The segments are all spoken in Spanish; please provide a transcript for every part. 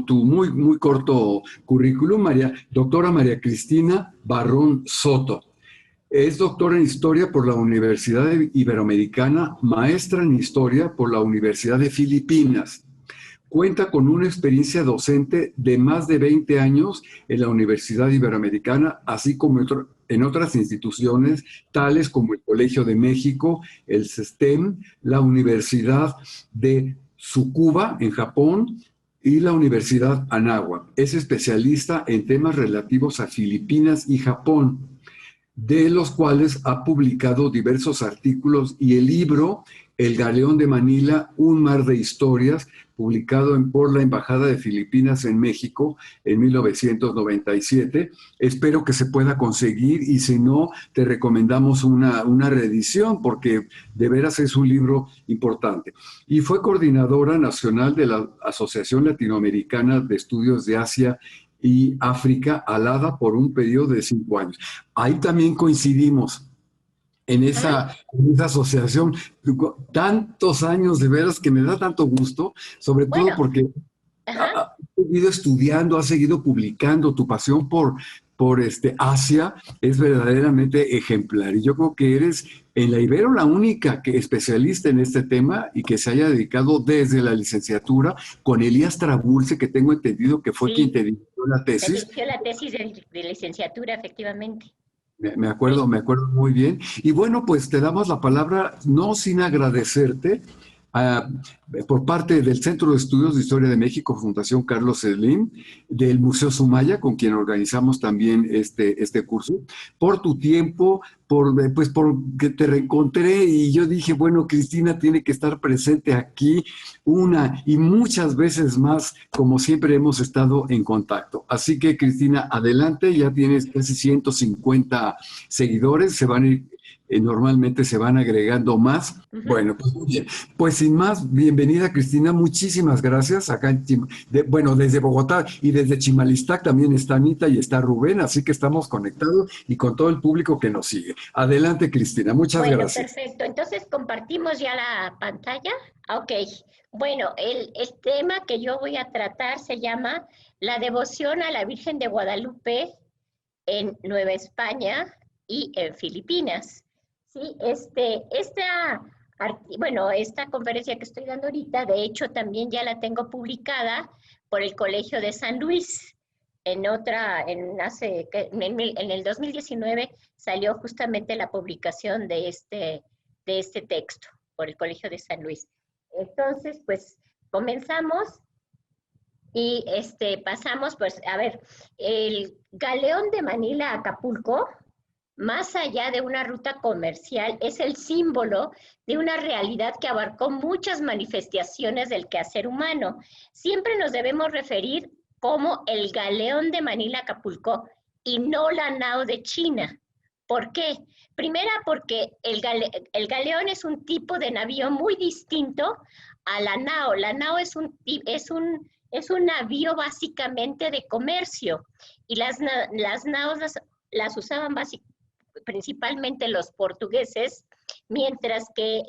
tu muy corto currículum, doctora María Cristina Barrón Soto. Es doctora en Historia por la Universidad Iberoamericana, maestra en Historia por la Universidad de Filipinas. Cuenta con una experiencia docente de más de 20 años en la Universidad Iberoamericana, así como en otras instituciones, tales como el Colegio de México, el CESTEM, la Universidad de Tsukuba, en Japón, y la Universidad Anáhuac. Es especialista en temas relativos a Filipinas y Japón, de los cuales ha publicado diversos artículos y el libro El Galeón de Manila, un mar de historias, publicado por la Embajada de Filipinas en México en 1997. Espero que se pueda conseguir y si no, te recomendamos una reedición porque de veras es un libro importante. Y fue coordinadora nacional de la Asociación Latinoamericana de Estudios de Asia y África, alada por un periodo de 5 años. Ahí también coincidimos en esa asociación. Tantos años, de veras que me da tanto gusto, sobre todo Bueno, porque ajá. has seguido estudiando, has seguido publicando. Tu pasión por Asia es verdaderamente ejemplar. Y yo creo que eres en la Ibero la única especialista en este tema y que se haya dedicado desde la licenciatura con Elías Trabulce, que tengo entendido que fue quien te Sí, dirigió la me tesis. dirigió la tesis de licenciatura, efectivamente. Me Sí. acuerdo, me acuerdo muy bien. Y bueno, pues te damos la palabra, no sin agradecerte, ah, por parte del Centro de Estudios de Historia de México, Fundación Carlos Slim, del Museo Sumaya, con quien organizamos también este curso, por tu tiempo, pues por que te reencontré y yo dije, bueno, Cristina tiene que estar presente aquí una y muchas veces más, como siempre hemos estado en contacto. Así que, Cristina, adelante, ya tienes casi 150 seguidores, normalmente se van agregando más. Ujú. Bueno, pues muy bien. Pues sin más, bienvenida Cristina, muchísimas gracias. Acá bueno, desde Bogotá y desde Chimalistac también está Anita y está Rubén, así que estamos conectados y con todo el público que nos sigue. Adelante, Cristina, muchas Bueno, gracias. perfecto. Entonces, ¿compartimos ya la pantalla? Ok. Bueno, el tema que yo voy a tratar se llama La devoción a la Virgen de Guadalupe en Nueva España y en Filipinas. Sí, bueno, esta conferencia que estoy dando ahorita, de hecho, también ya la tengo publicada por el Colegio de San Luis. En el 2019 salió justamente la publicación de este texto por el Colegio de San Luis. Entonces, pues comenzamos y pasamos, pues, a ver, el galeón de Manila a Acapulco, más allá de una ruta comercial, es el símbolo de una realidad que abarcó muchas manifestaciones del quehacer humano. Siempre nos debemos referir como el galeón de Manila a Acapulco y no la nao de China. ¿Por qué? Primera, porque el galeón es un tipo de navío muy distinto a la nao. La nao es un navío básicamente de comercio y las naos las usaban principalmente los portugueses, mientras que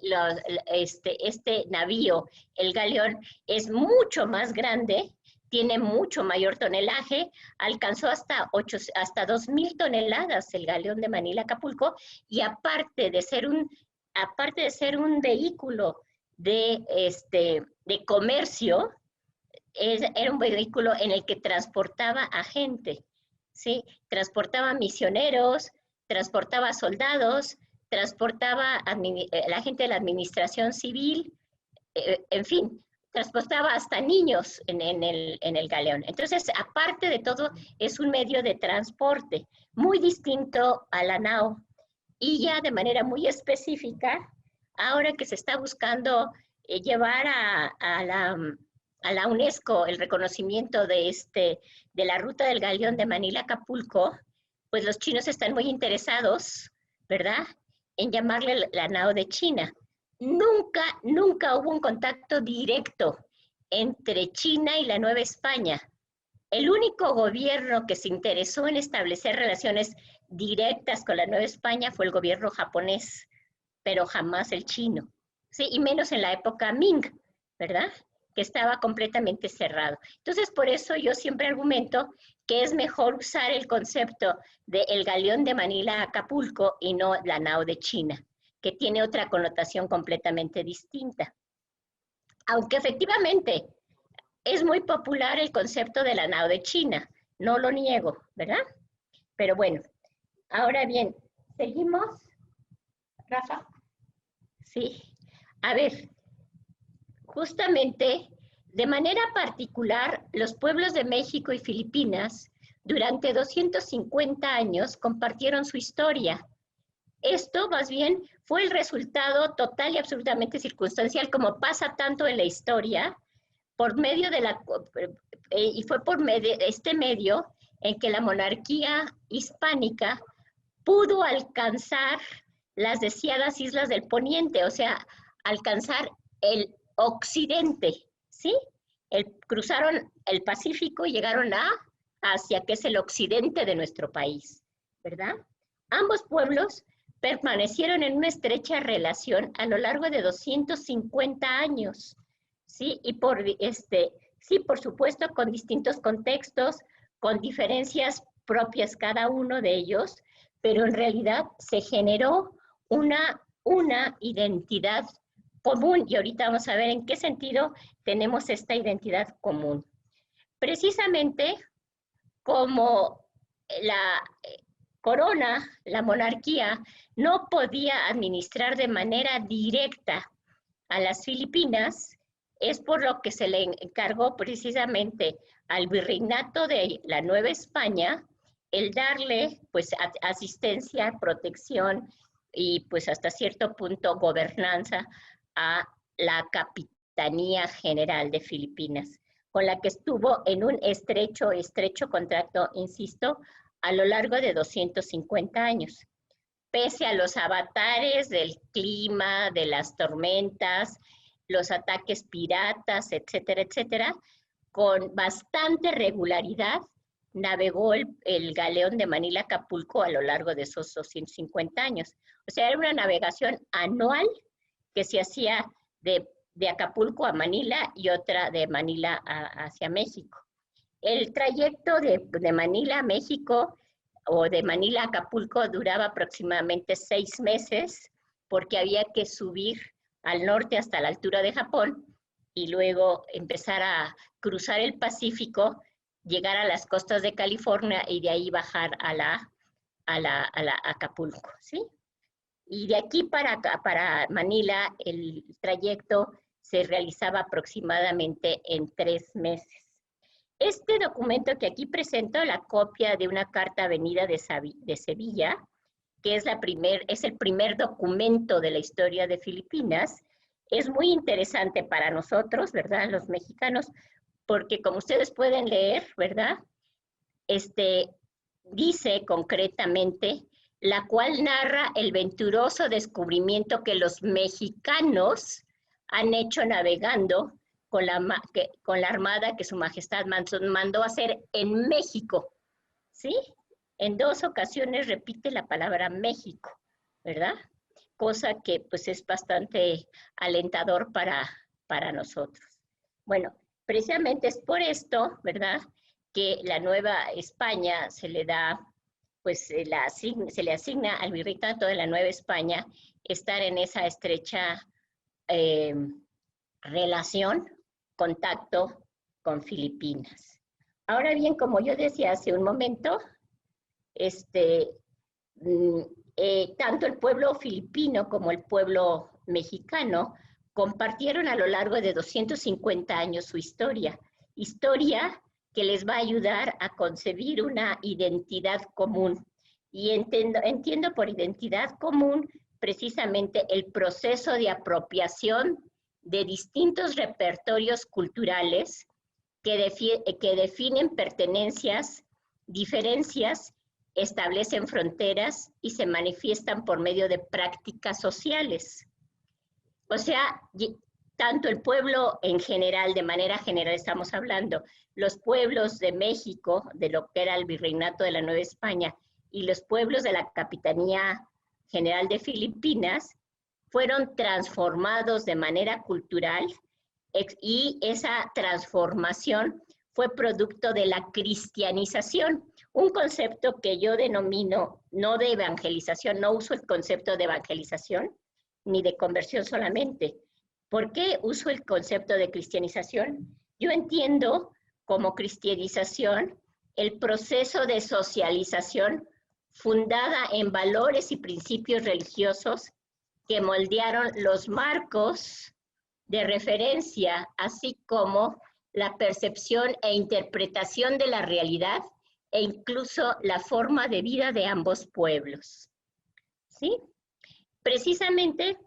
este navío, el galeón, es mucho más grande, tiene mucho mayor tonelaje, alcanzó hasta 2,000 toneladas el galeón de Manila Acapulco, y aparte de ser un vehículo de comercio, era un vehículo en el que transportaba a gente, ¿sí? Transportaba misioneros, transportaba soldados, transportaba a la gente de la administración civil, en fin, transportaba hasta niños en el galeón. Entonces, aparte de todo, es un medio de transporte muy distinto a la nao. Y ya de manera muy específica, ahora que se está buscando llevar a la UNESCO el reconocimiento de la ruta del galeón de Manila a Acapulco, pues los chinos están muy interesados, ¿verdad?, en llamarle la nao de China. Nunca hubo un contacto directo entre China y la Nueva España. El único gobierno que se interesó en establecer relaciones directas con la Nueva España fue el gobierno japonés, pero jamás el chino, ¿sí? Y menos en la época Ming, ¿verdad?, que estaba completamente cerrado. Entonces, por eso yo siempre argumento que es mejor usar el concepto del galeón de Manila a Acapulco y no la nao de China, que tiene otra connotación completamente distinta. Aunque efectivamente es muy popular el concepto de la nao de China, no lo niego, ¿verdad? Pero bueno, ahora bien, ¿seguimos, Rafa? Sí. A ver, justamente, de manera particular, los pueblos de México y Filipinas durante 250 años compartieron su historia. Esto, más bien, fue el resultado total y absolutamente circunstancial, como pasa tanto en la historia, por medio de y fue por este medio en que la monarquía hispánica pudo alcanzar las deseadas islas del poniente, o sea, alcanzar el occidente, ¿sí? Cruzaron el Pacífico y llegaron a Asia, que es el occidente de nuestro país, ¿verdad? Ambos pueblos permanecieron en una estrecha relación a lo largo de 250 años, ¿sí? Y sí, por supuesto, con distintos contextos, con diferencias propias cada uno de ellos, pero en realidad se generó una identidad común, y ahorita vamos a ver en qué sentido tenemos esta identidad común. Precisamente como la corona, la monarquía, no podía administrar de manera directa a las Filipinas, es por lo que se le encargó precisamente al virreinato de la Nueva España el darle pues asistencia, protección y pues hasta cierto punto gobernanza a la Capitanía General de Filipinas, con la que estuvo en un estrecho contacto, insisto, a lo largo de 250 años. Pese a los avatares del clima, de las tormentas, los ataques piratas, etcétera, etcétera, con bastante regularidad navegó el galeón de Manila a Acapulco a lo largo de esos 250 años. O sea, era una navegación anual que se hacía de Acapulco a Manila y otra de Manila hacia México. El trayecto de Manila a México o de Manila a Acapulco duraba aproximadamente 6 meses porque había que subir al norte hasta la altura de Japón y luego empezar a cruzar el Pacífico, llegar a las costas de California y de ahí bajar a Acapulco, ¿sí? Y de aquí para Manila el trayecto se realizaba aproximadamente en 3 meses. Este documento que aquí presento, la copia de una carta venida de Sevilla, que es el primer documento de la historia de Filipinas, es muy interesante para nosotros, ¿verdad?, los mexicanos, porque como ustedes pueden leer, ¿verdad?, dice concretamente, la cual narra el venturoso descubrimiento que los mexicanos han hecho navegando con la armada que su majestad mandó hacer en México, ¿sí? En 2 ocasiones repite la palabra México, ¿verdad? Cosa que pues es bastante alentador para nosotros. Bueno, precisamente es por esto, ¿verdad?, que la Nueva España se le da, pues se le asigna al virreinato de la Nueva España estar en esa estrecha relación, contacto con Filipinas. Ahora bien, como yo decía hace un momento, tanto el pueblo filipino como el pueblo mexicano compartieron a lo largo de 250 años su historia que les va a ayudar a concebir una identidad común. Y entiendo por identidad común precisamente el proceso de apropiación de distintos repertorios culturales que definen pertenencias, diferencias, establecen fronteras y se manifiestan por medio de prácticas sociales. O sea, tanto el pueblo en general, de manera general estamos hablando, los pueblos de México, de lo que era el virreinato de la Nueva España, y los pueblos de la Capitanía General de Filipinas, fueron transformados de manera cultural y esa transformación fue producto de la cristianización, un concepto que yo denomino no de evangelización, no uso el concepto de evangelización ni de conversión solamente. ¿Por qué uso el concepto de cristianización? Yo entiendo como cristianización el proceso de socialización fundada en valores y principios religiosos que moldearon los marcos de referencia, así como la percepción e interpretación de la realidad e incluso la forma de vida de ambos pueblos. ¿Sí? Precisamente,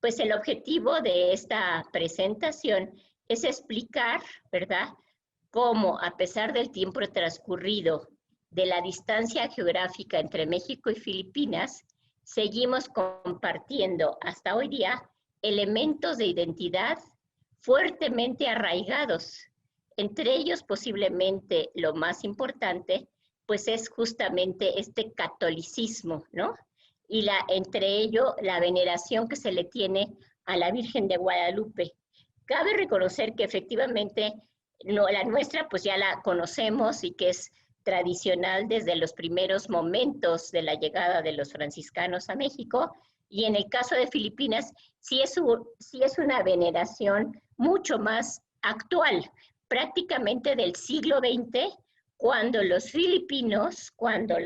pues el objetivo de esta presentación es explicar, ¿verdad?, cómo a pesar del tiempo transcurrido, de la distancia geográfica entre México y Filipinas, seguimos compartiendo hasta hoy día elementos de identidad fuertemente arraigados. Entre ellos, posiblemente lo más importante, pues es justamente este catolicismo, ¿no? Y entre ello, la veneración que se le tiene a la Virgen de Guadalupe. Cabe reconocer que efectivamente la nuestra, pues ya la conocemos y que es tradicional desde los primeros momentos de la llegada de los franciscanos a México, y en el caso de Filipinas, sí es una veneración mucho más actual, prácticamente del siglo XX, cuando los filipinos, cuando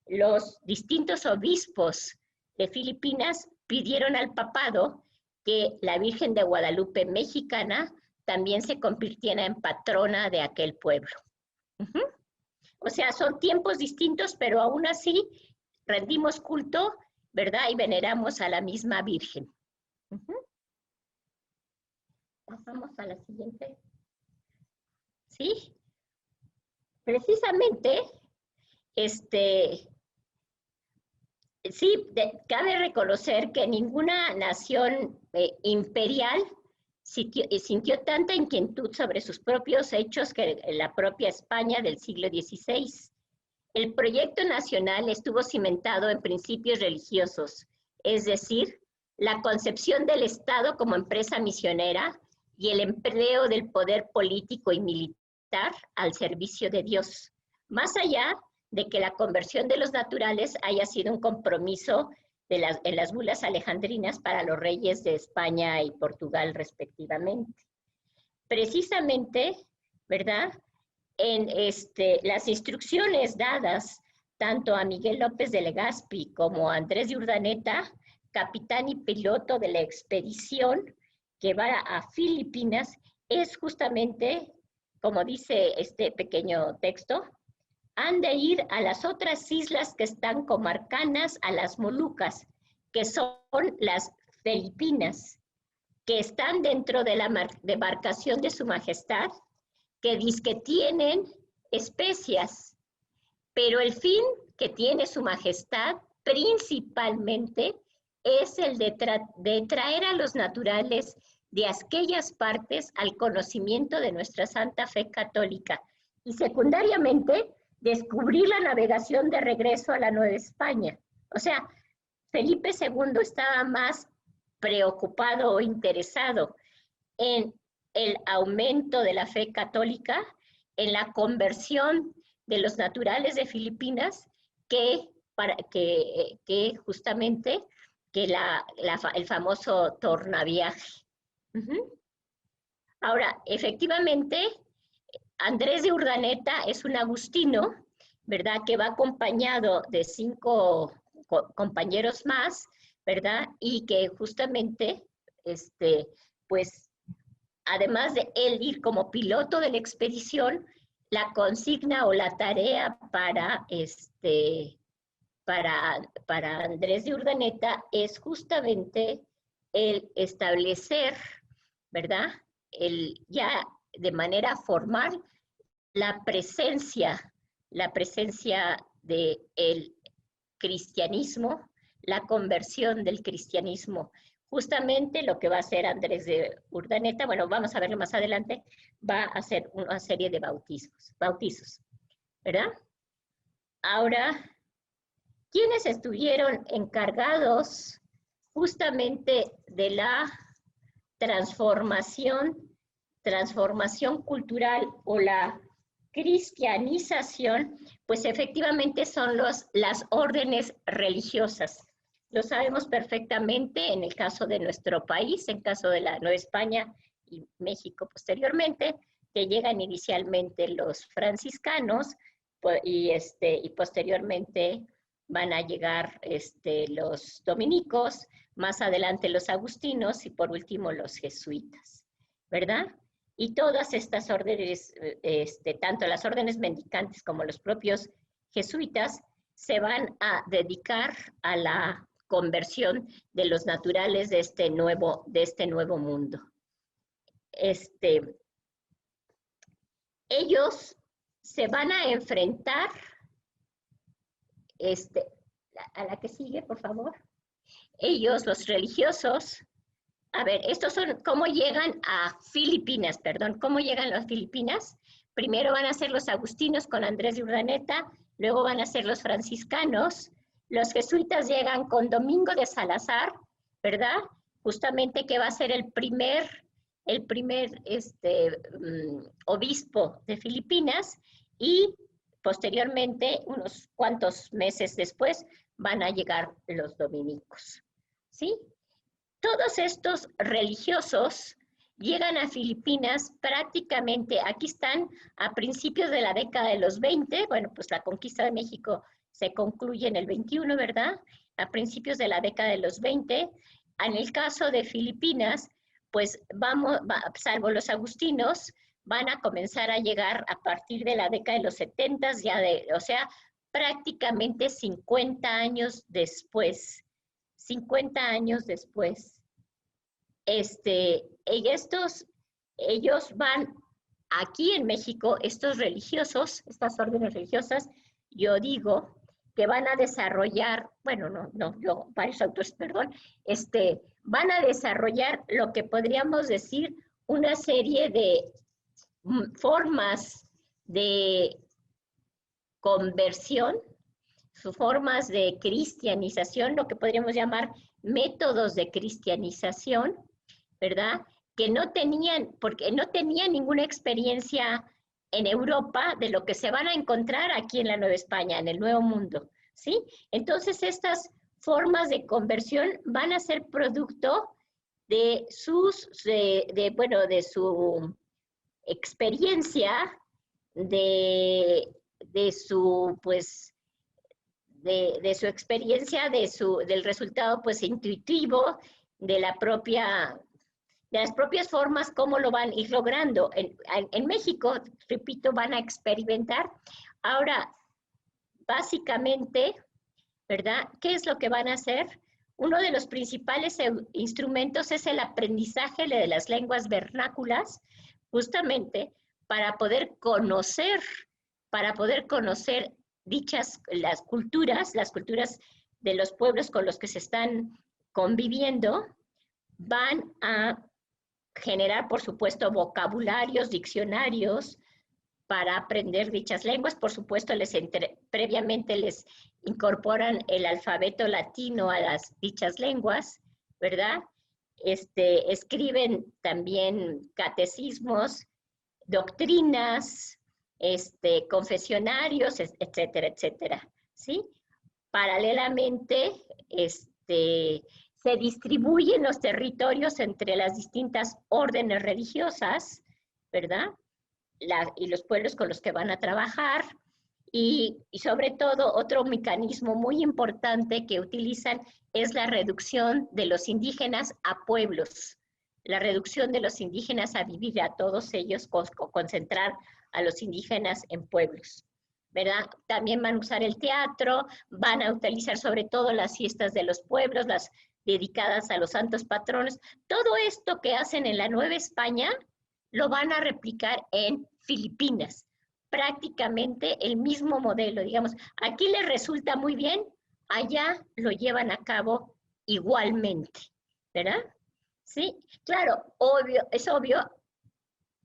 los distintos obispos de Filipinas pidieron al papado que la Virgen de Guadalupe mexicana también se convirtiera en patrona de aquel pueblo. O sea, son tiempos distintos, pero aún así rendimos culto, ¿verdad? Y veneramos a la misma Virgen. Pasamos a la siguiente. ¿Sí? Precisamente, sí, cabe reconocer que ninguna nación imperial sintió tanta inquietud sobre sus propios hechos que la propia España del siglo XVI. El proyecto nacional estuvo cimentado en principios religiosos, es decir, la concepción del Estado como empresa misionera y el empleo del poder político y militar al servicio de Dios, más allá de que la conversión de los naturales haya sido un compromiso en las bulas alejandrinas para los reyes de España y Portugal respectivamente. Precisamente, ¿verdad?, en las instrucciones dadas tanto a Miguel López de Legazpi como a Andrés de Urdaneta, capitán y piloto de la expedición que va a Filipinas, es justamente, como dice este pequeño texto, han de ir a las otras islas que están comarcanas a las Molucas, que son las Filipinas, que están dentro de la demarcación de su majestad, que dizque tienen especias, pero el fin que tiene su majestad principalmente es el de traer a los naturales de aquellas partes al conocimiento de nuestra santa fe católica y secundariamente descubrir la navegación de regreso a la Nueva España. O sea, Felipe II estaba más preocupado o interesado en el aumento de la fe católica, en la conversión de los naturales de Filipinas, que justamente el famoso tornaviaje. Ahora, efectivamente, Andrés de Urdaneta es un agustino, ¿verdad?, que va acompañado de 5 compañeros más, ¿verdad?, y que justamente, pues, además de él ir como piloto de la expedición, la consigna o la tarea para Andrés de Urdaneta es justamente el establecer, ¿verdad?, ya de manera formal la presencia del cristianismo, la conversión del cristianismo. Justamente lo que va a hacer Andrés de Urdaneta, bueno, vamos a verlo más adelante, va a hacer una serie de bautizos, ¿verdad? Ahora, ¿quiénes estuvieron encargados justamente de la transformación transformación cultural o la cristianización, pues efectivamente son las órdenes religiosas. Lo sabemos perfectamente en el caso de nuestro país, en caso de la Nueva España y México posteriormente, que llegan inicialmente los franciscanos y posteriormente van a llegar los dominicos, más adelante los agustinos y por último los jesuitas, ¿verdad? Y todas estas órdenes, tanto las órdenes mendicantes como los propios jesuitas, se van a dedicar a la conversión de los naturales de este nuevo mundo. Ellos se van a enfrentar, a la que sigue, por favor. Ellos, los religiosos, a ver, estos son cómo llegan a Filipinas, perdón, cómo llegan a las Filipinas. Primero van a ser los agustinos con Andrés de Urdaneta, luego van a ser los franciscanos, los jesuitas llegan con Domingo de Salazar, ¿verdad? Justamente que va a ser el primer obispo de Filipinas, y posteriormente, unos cuantos meses después, van a llegar los dominicos, ¿sí? Todos estos religiosos llegan a Filipinas prácticamente, aquí están, a principios de la década de los 20, bueno, pues la conquista de México se concluye en el 21, ¿verdad? A principios de la década de los 20. En el caso de Filipinas, pues salvo los agustinos, van a comenzar a llegar a partir de la década de los 70, o sea, prácticamente 50 años después. 50 años después. Ellos van aquí en México, estos religiosos, estas órdenes religiosas, yo digo que van a desarrollar, bueno, varios autores, perdón, van a desarrollar lo que podríamos decir una serie de formas de conversión, formas de cristianización, lo que podríamos llamar métodos de cristianización, ¿verdad? Que no tenían, porque no tenían ninguna experiencia en Europa de lo que se van a encontrar aquí en la Nueva España, en el Nuevo Mundo, ¿sí? Entonces, estas formas de conversión van a ser producto de su experiencia, de su experiencia, del resultado pues intuitivo, de las propias formas como lo van a ir logrando. En México, repito, van a experimentar. Ahora, básicamente, ¿verdad? ¿Qué es lo que van a hacer? Uno de los principales instrumentos es el aprendizaje de las lenguas vernáculas, justamente para poder conocer las culturas de los pueblos con los que se están conviviendo. Van a generar, por supuesto, vocabularios, diccionarios para aprender dichas lenguas. Por supuesto, previamente les incorporan el alfabeto latino a las dichas lenguas, ¿verdad? Escriben también catecismos, doctrinas, confesionarios, etcétera, etcétera, ¿sí? Paralelamente, se distribuyen los territorios entre las distintas órdenes religiosas, ¿verdad? Y los pueblos con los que van a trabajar, y sobre todo otro mecanismo muy importante que utilizan es la reducción de los indígenas a pueblos, la reducción de los indígenas a vivir, a todos ellos, concentrar a los indígenas en pueblos, ¿verdad? También van a usar el teatro, van a utilizar sobre todo las fiestas de los pueblos, las dedicadas a los santos patronos. Todo esto que hacen en la Nueva España lo van a replicar en Filipinas. Prácticamente el mismo modelo, digamos. Aquí les resulta muy bien, allá lo llevan a cabo igualmente, ¿verdad? Sí, claro, es obvio,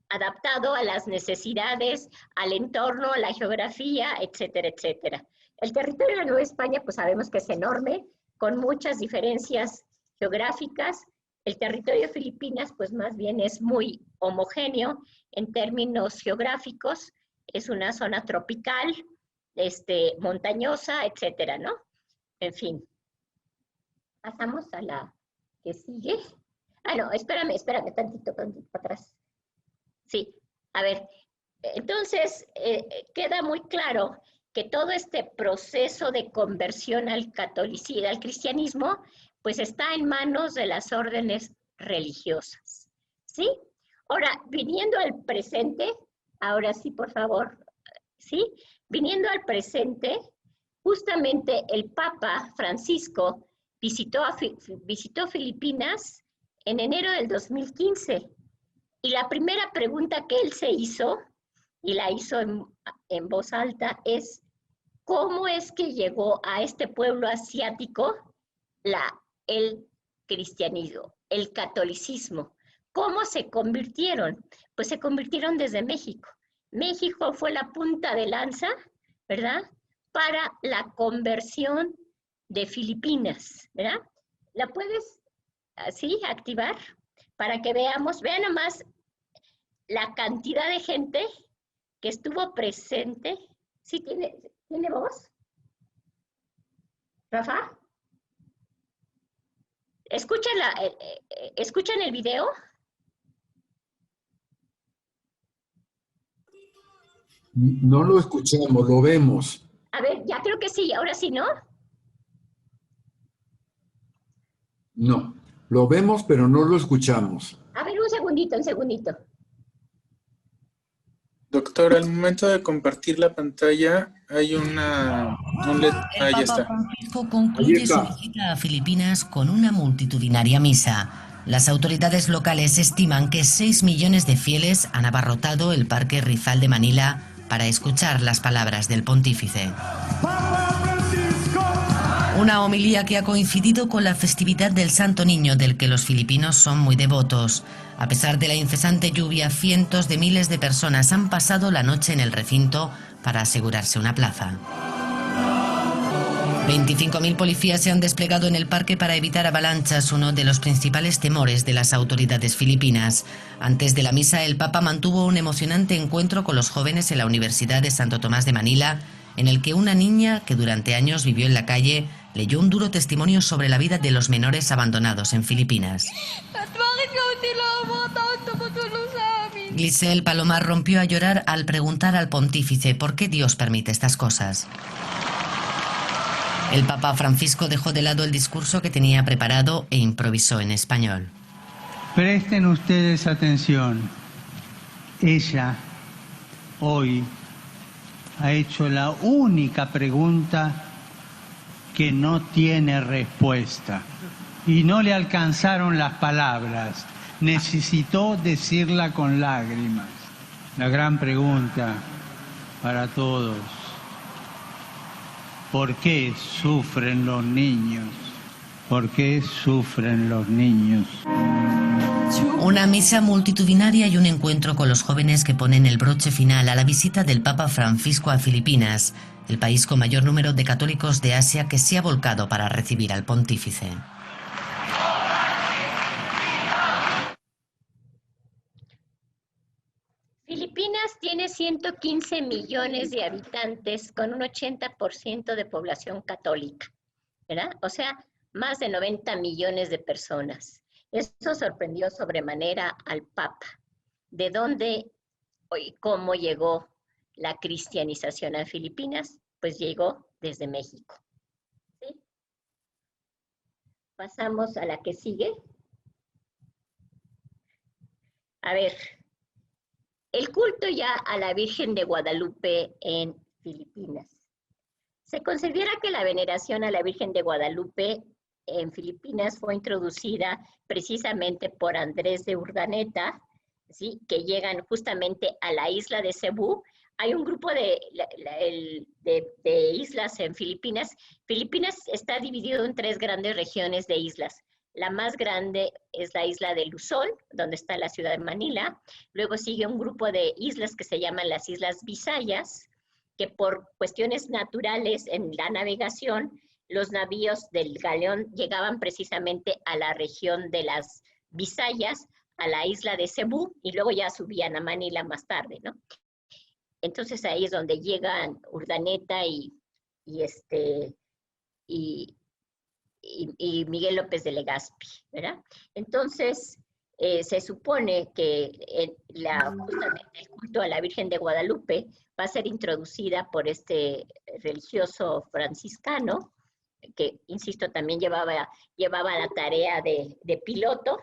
adaptado a las necesidades, al entorno, a la geografía, etcétera, etcétera. El territorio de la Nueva España, pues sabemos que es enorme, con muchas diferencias geográficas, El territorio de Filipinas, pues más bien es muy homogéneo en términos geográficos, es una zona tropical, montañosa, etcétera, ¿no? En fin. Pasamos a la que sigue. Ah, no, espérame tantito para atrás. Sí, a ver, entonces queda muy claro que todo este proceso de conversión al catolicismo, al cristianismo, pues está en manos de las órdenes religiosas, ¿sí? Ahora, viniendo al presente, ahora sí, por favor, ¿sí? Viniendo al presente, justamente el Papa Francisco visitó Filipinas en enero del 2015 y la primera pregunta que él se hizo, y la hizo en voz alta, es ¿cómo es que llegó a este pueblo asiático el cristianismo, el catolicismo? ¿Cómo se convirtieron? Pues se convirtieron desde México. México fue la punta de lanza, ¿verdad?, para la conversión de Filipinas, ¿verdad? ¿La puedes así activar? Para que veamos, vean nomás la cantidad de gente que estuvo presente. ¿Sí tiene voz? ¿Rafa? ¿Escuchan el video? No lo escuchamos, lo vemos. A ver, ya creo que sí, ahora sí, ¿no? No, lo vemos, pero no lo escuchamos. A ver, un segundito. Doctor, al momento de compartir la pantalla hay El Papa Francisco concluye su visita a Filipinas con una multitudinaria misa. Las autoridades locales estiman que 6 millones de fieles han abarrotado el Parque Rizal de Manila para escuchar las palabras del pontífice. Una homilía que ha coincidido con la festividad del Santo Niño, del que los filipinos son muy devotos. A pesar de la incesante lluvia, cientos de miles de personas han pasado la noche en el recinto para asegurarse una plaza. 25.000 policías se han desplegado en el parque para evitar avalanchas, uno de los principales temores de las autoridades filipinas. Antes de la misa, el Papa mantuvo un emocionante encuentro con los jóvenes en la Universidad de Santo Tomás de Manila, en el que una niña que durante años vivió en la calle leyó un duro testimonio sobre la vida de los menores abandonados en Filipinas. Giselle Palomar rompió a llorar al preguntar al pontífice por qué Dios permite estas cosas. El Papa Francisco dejó de lado el discurso que tenía preparado e improvisó en español. Presten ustedes atención. Ella, hoy, ha hecho la única pregunta que no tiene respuesta. Y no le alcanzaron las palabras. Necesitó decirla con lágrimas. La gran pregunta para todos: ¿por qué sufren los niños? ¿Por qué sufren los niños? Una misa multitudinaria y un encuentro con los jóvenes que ponen el broche final a la visita del Papa Francisco a Filipinas, el país con mayor número de católicos de Asia que se ha volcado para recibir al pontífice. Filipinas tiene 115 millones de habitantes con un 80% de población católica, ¿verdad? O sea, más de 90 millones de personas. Eso sorprendió sobremanera al Papa. ¿De dónde y cómo llegó la cristianización a Filipinas? Pues llegó desde México. ¿Sí? Pasamos a la que sigue. A ver, el culto ya a la Virgen de Guadalupe en Filipinas. Se considera que la veneración a la Virgen de Guadalupe en Filipinas fue introducida precisamente por Andrés de Urdaneta, ¿sí?, que llegan justamente a la isla de Cebú. Hay un grupo de islas en Filipinas. Filipinas está dividido en 3 grandes regiones de islas. La más grande es la isla de Luzón, donde está la ciudad de Manila. Luego sigue un grupo de islas que se llaman las Islas Visayas, que por cuestiones naturales en la navegación, los navíos del galeón llegaban precisamente a la región de las Visayas a la isla de Cebú y luego ya subían a Manila más tarde, ¿no? Entonces ahí es donde llegan Urdaneta y Miguel López de Legazpi, ¿verdad? Entonces, se supone que justamente el culto a la Virgen de Guadalupe va a ser introducida por este religioso franciscano, que, insisto, también llevaba la tarea de piloto,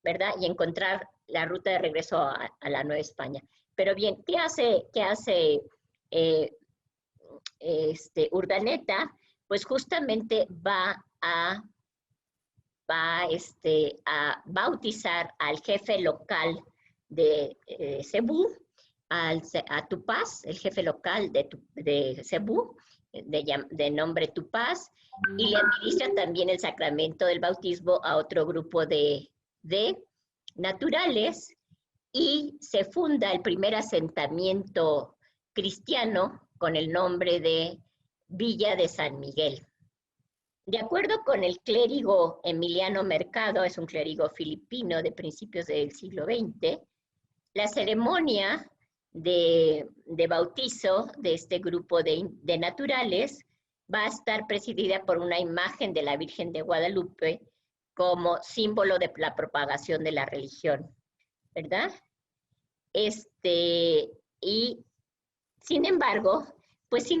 ¿verdad? Y encontrar la ruta de regreso a la Nueva España. Pero bien, ¿qué hace Urdaneta? Pues justamente va a bautizar al jefe local de Cebú, a Tupaz, el jefe local de Cebú, de nombre Tupaz, y le administra también el sacramento del bautismo a otro grupo de naturales, y se funda el primer asentamiento cristiano con el nombre de Villa de San Miguel. De acuerdo con el clérigo Emiliano Mercado, es un clérigo filipino de principios del siglo XX, la ceremonia de bautizo de este grupo de naturales va a estar presidida por una imagen de la Virgen de Guadalupe como símbolo de la propagación de la religión, ¿verdad? Y sin embargo, pues sí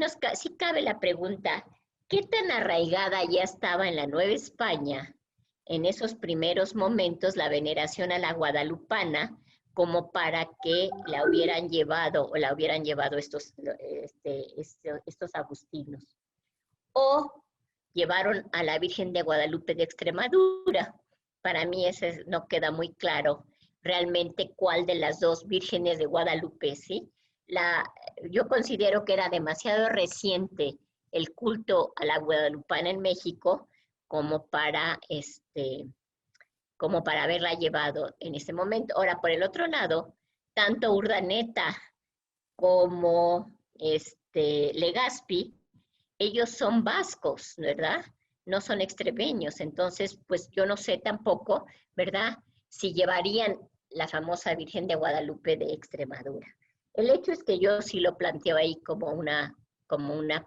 cabe la pregunta, ¿qué tan arraigada ya estaba en la Nueva España en esos primeros momentos la veneración a la guadalupana como para que la hubieran llevado estos agustinos? O llevaron a la Virgen de Guadalupe de Extremadura. Para mí no queda muy claro realmente cuál de las dos vírgenes de Guadalupe, ¿sí? Yo considero que era demasiado reciente el culto a la guadalupana en México como para haberla llevado en ese momento. Ahora, por el otro lado, tanto Urdaneta como Legazpi, ellos son vascos, ¿verdad? No son extremeños, entonces, pues yo no sé tampoco, ¿verdad?, si llevarían la famosa Virgen de Guadalupe de Extremadura. El hecho es que yo sí lo planteo ahí como una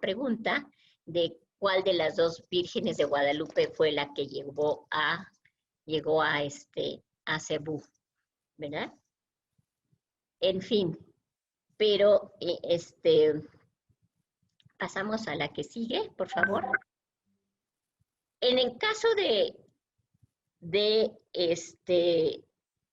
pregunta de cuál de las dos vírgenes de Guadalupe fue la que llegó a Cebú, ¿verdad? En fin, pero pasamos a la que sigue, por favor. En el caso de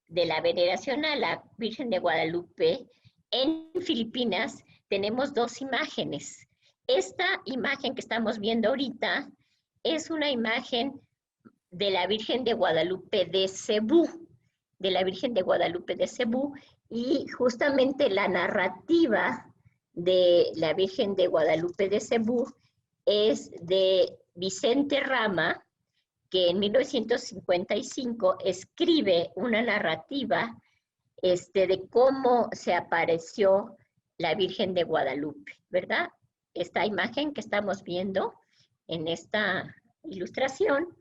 la veneración a la Virgen de Guadalupe, en Filipinas tenemos dos imágenes. Esta imagen que estamos viendo ahorita es una imagen de la Virgen de Guadalupe de Cebú, y justamente la narrativa de la Virgen de Guadalupe de Cebú es de Vicente Rama, que en 1955 escribe una narrativa de cómo se apareció la Virgen de Guadalupe, ¿verdad? Esta imagen que estamos viendo en esta ilustración,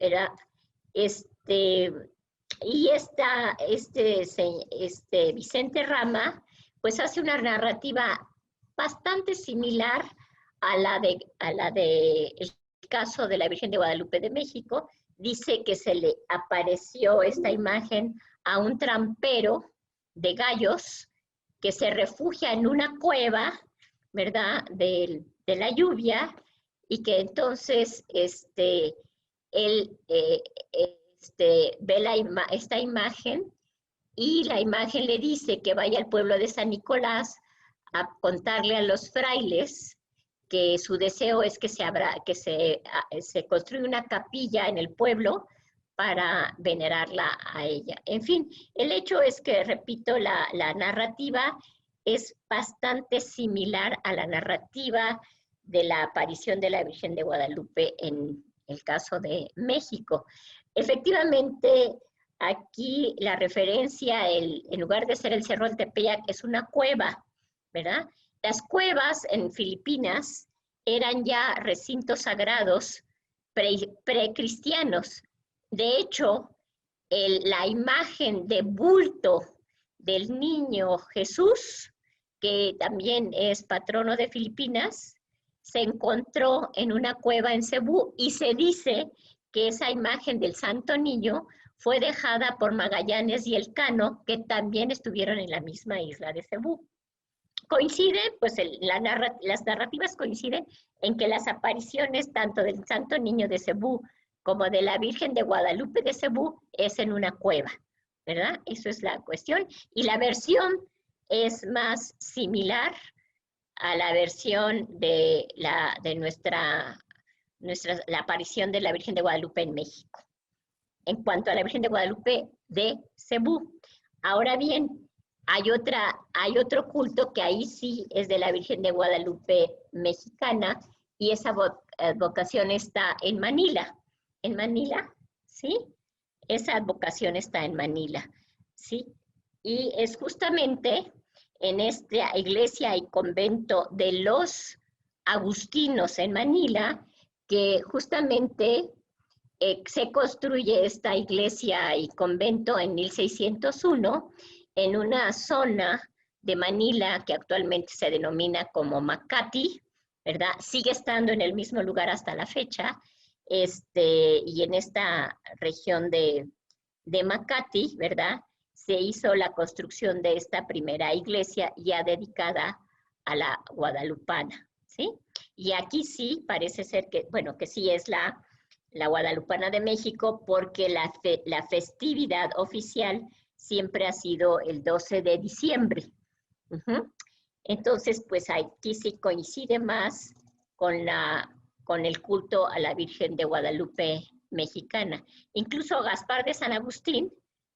¿verdad? Y Vicente Rama, pues hace una narrativa bastante similar a la de el caso de la Virgen de Guadalupe de México. Dice que se le apareció esta imagen a un trampero de gallos que se refugia en una cueva, ¿verdad?, de la lluvia, y que entonces él ve esta imagen, y la imagen le dice que vaya al pueblo de San Nicolás a contarle a los frailes que su deseo es que se construya una capilla en el pueblo para venerarla a ella. En fin, el hecho es que, repito, la narrativa es bastante similar a la narrativa de la aparición de la Virgen de Guadalupe en el caso de México. Efectivamente, aquí la referencia, en lugar de ser el Cerro del Tepeyac, es una cueva, ¿verdad? Las cuevas en Filipinas eran ya recintos sagrados precristianos. De hecho, la imagen de bulto del niño Jesús, que también es patrono de Filipinas, se encontró en una cueva en Cebú y se dice que esa imagen del Santo Niño fue dejada por Magallanes y Elcano, que también estuvieron en la misma isla de Cebú. Coincide, pues las narrativas coinciden en que las apariciones tanto del Santo Niño de Cebú como de la Virgen de Guadalupe de Cebú es en una cueva, ¿verdad? Eso es la cuestión. Y la versión es más similar a la versión de la aparición de la Virgen de Guadalupe en México. En cuanto a la Virgen de Guadalupe de Cebú. Ahora bien, hay otro culto que ahí sí es de la Virgen de Guadalupe mexicana, y esa advocación está en Manila. En Manila, ¿sí? Esa advocación está en Manila, ¿sí? Y es justamente en esta iglesia y convento de los agustinos en Manila que justamente se construye esta iglesia y convento en 1601 en una zona de Manila que actualmente se denomina como Makati, ¿verdad? Sigue estando en el mismo lugar hasta la fecha, y en esta región de Makati, ¿verdad? Se hizo la construcción de esta primera iglesia ya dedicada a la guadalupana, ¿sí? Y aquí sí parece ser que, bueno, que sí es la Guadalupana de México, porque la festividad oficial siempre ha sido el 12 de diciembre. Entonces, pues aquí sí coincide más con el culto a la Virgen de Guadalupe mexicana. Incluso Gaspar de San Agustín,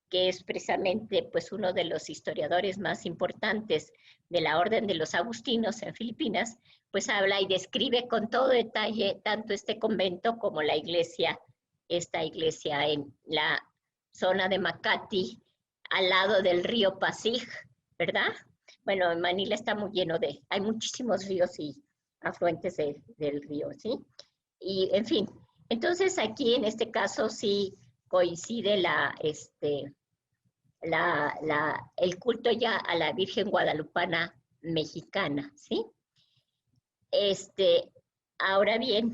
que es precisamente pues uno de los historiadores más importantes de la Orden de los Agustinos en Filipinas, pues habla y describe con todo detalle tanto este convento como la iglesia, esta iglesia en la zona de Makati, al lado del río Pasig, ¿verdad? Bueno, en Manila está muy lleno hay muchísimos ríos y afluentes del río, ¿sí? Y, en fin, entonces aquí en este caso sí coincide el culto ya a la Virgen Guadalupana mexicana, ¿sí? Ahora bien,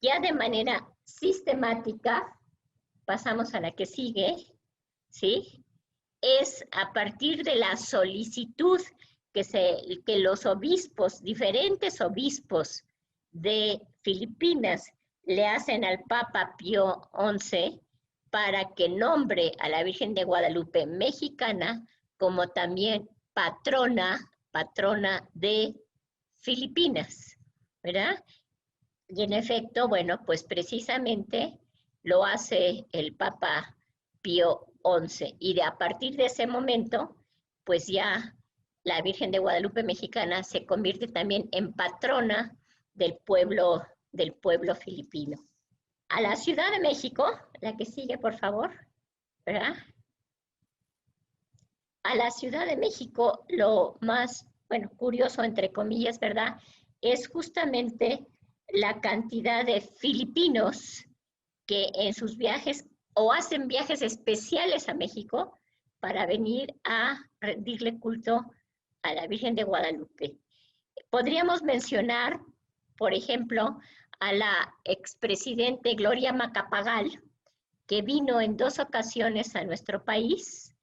ya de manera sistemática, pasamos a la que sigue, ¿sí? Es a partir de la solicitud que los obispos, diferentes obispos de Filipinas, le hacen al Papa Pío XI para que nombre a la Virgen de Guadalupe mexicana como también patrona de Filipinas, ¿verdad? Y en efecto, bueno, pues precisamente lo hace el Papa Pío XI. Y a partir de ese momento, pues ya la Virgen de Guadalupe mexicana se convierte también en patrona del pueblo filipino. A la Ciudad de México, la que sigue, por favor, ¿verdad? A la Ciudad de México lo más, bueno, curioso, entre comillas, ¿verdad?, es justamente la cantidad de filipinos que en sus viajes o hacen viajes especiales a México para venir a rendirle culto a la Virgen de Guadalupe. Podríamos mencionar, por ejemplo, a la expresidente Gloria Macapagal, que vino en 2 ocasiones a nuestro país,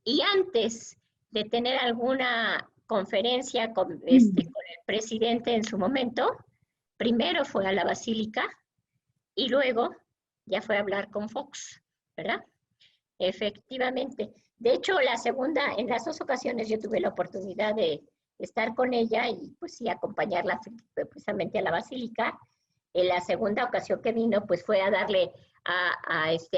y antes de tener alguna conferencia con el presidente en su momento, primero fue a la Basílica y luego ya fue a hablar con Fox, ¿verdad? Efectivamente. De hecho, en las 2 ocasiones yo tuve la oportunidad de estar con ella y pues sí acompañarla precisamente a la Basílica. En la segunda ocasión que vino, pues fue a darle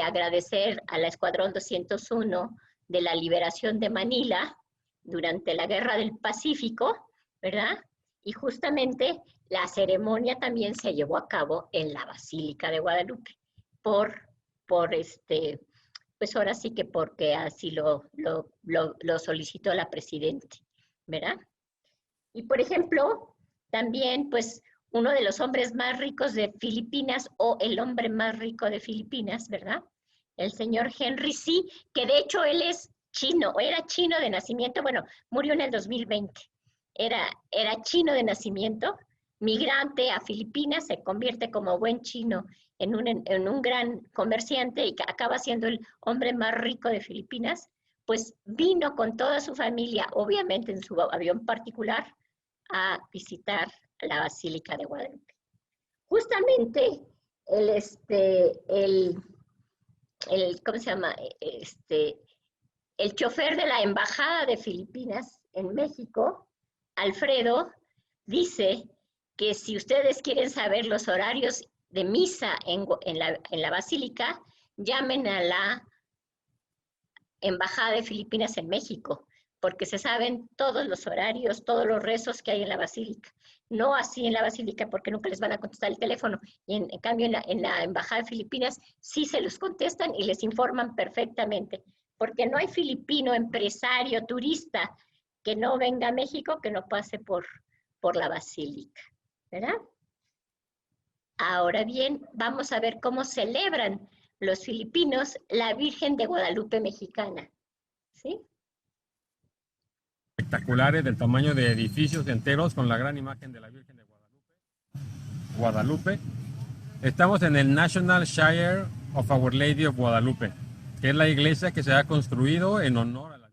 agradecer a la Escuadrón 201 de la liberación de Manila durante la Guerra del Pacífico, ¿verdad? Y justamente la ceremonia también se llevó a cabo en la Basílica de Guadalupe, pues ahora sí que porque así lo solicitó la presidenta, ¿verdad? Y por ejemplo, también pues uno de los hombres más ricos de Filipinas, o el hombre más rico de Filipinas, ¿verdad?, el señor Henry C., que de hecho él es chino, era chino de nacimiento, bueno, murió en el 2020, era chino de nacimiento, migrante a Filipinas, se convierte como buen chino en un gran comerciante y acaba siendo el hombre más rico de Filipinas, pues vino con toda su familia, obviamente en su avión particular, a visitar la Basílica de Guadalupe. Justamente ¿cómo se llama? El chofer de la Embajada de Filipinas en México, Alfredo, dice que si ustedes quieren saber los horarios de misa en la Basílica, llamen a la Embajada de Filipinas en México, porque se saben todos los horarios, todos los rezos que hay en la Basílica. No así en la Basílica, porque nunca les van a contestar el teléfono. Y en cambio, en la Embajada de Filipinas sí se los contestan y les informan perfectamente, porque no hay filipino, empresario, turista, que no venga a México, que no pase por la Basílica, ¿verdad? Ahora bien, vamos a ver cómo celebran los filipinos la Virgen de Guadalupe mexicana, ¿sí? Espectaculares del tamaño de edificios enteros con la gran imagen de la Virgen de Guadalupe. Estamos en el National Shire of Our Lady of Guadalupe, que es la iglesia que se ha construido en honor a la Virgen.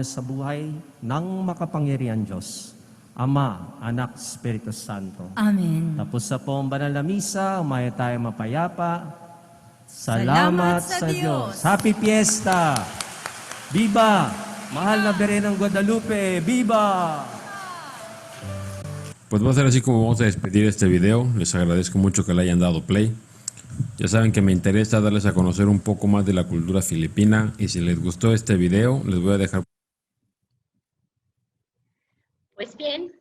Sa buhay ng makapangyarihan Diyos, Ama, Anak, Espiritu Santo. Amen. Tapos sa pong banal na misa, umaya tayo mapayapa. Salamat sa Diyos. Happy Fiesta! Viva! Mahal na Virgen ng Guadalupe! Viva! Pues va a ser así como vamos a despedir este video. Les agradezco mucho que le hayan dado play. Ya saben que me interesa darles a conocer un poco más de la cultura filipina, y si les gustó este video, les voy a dejar. Pues bien,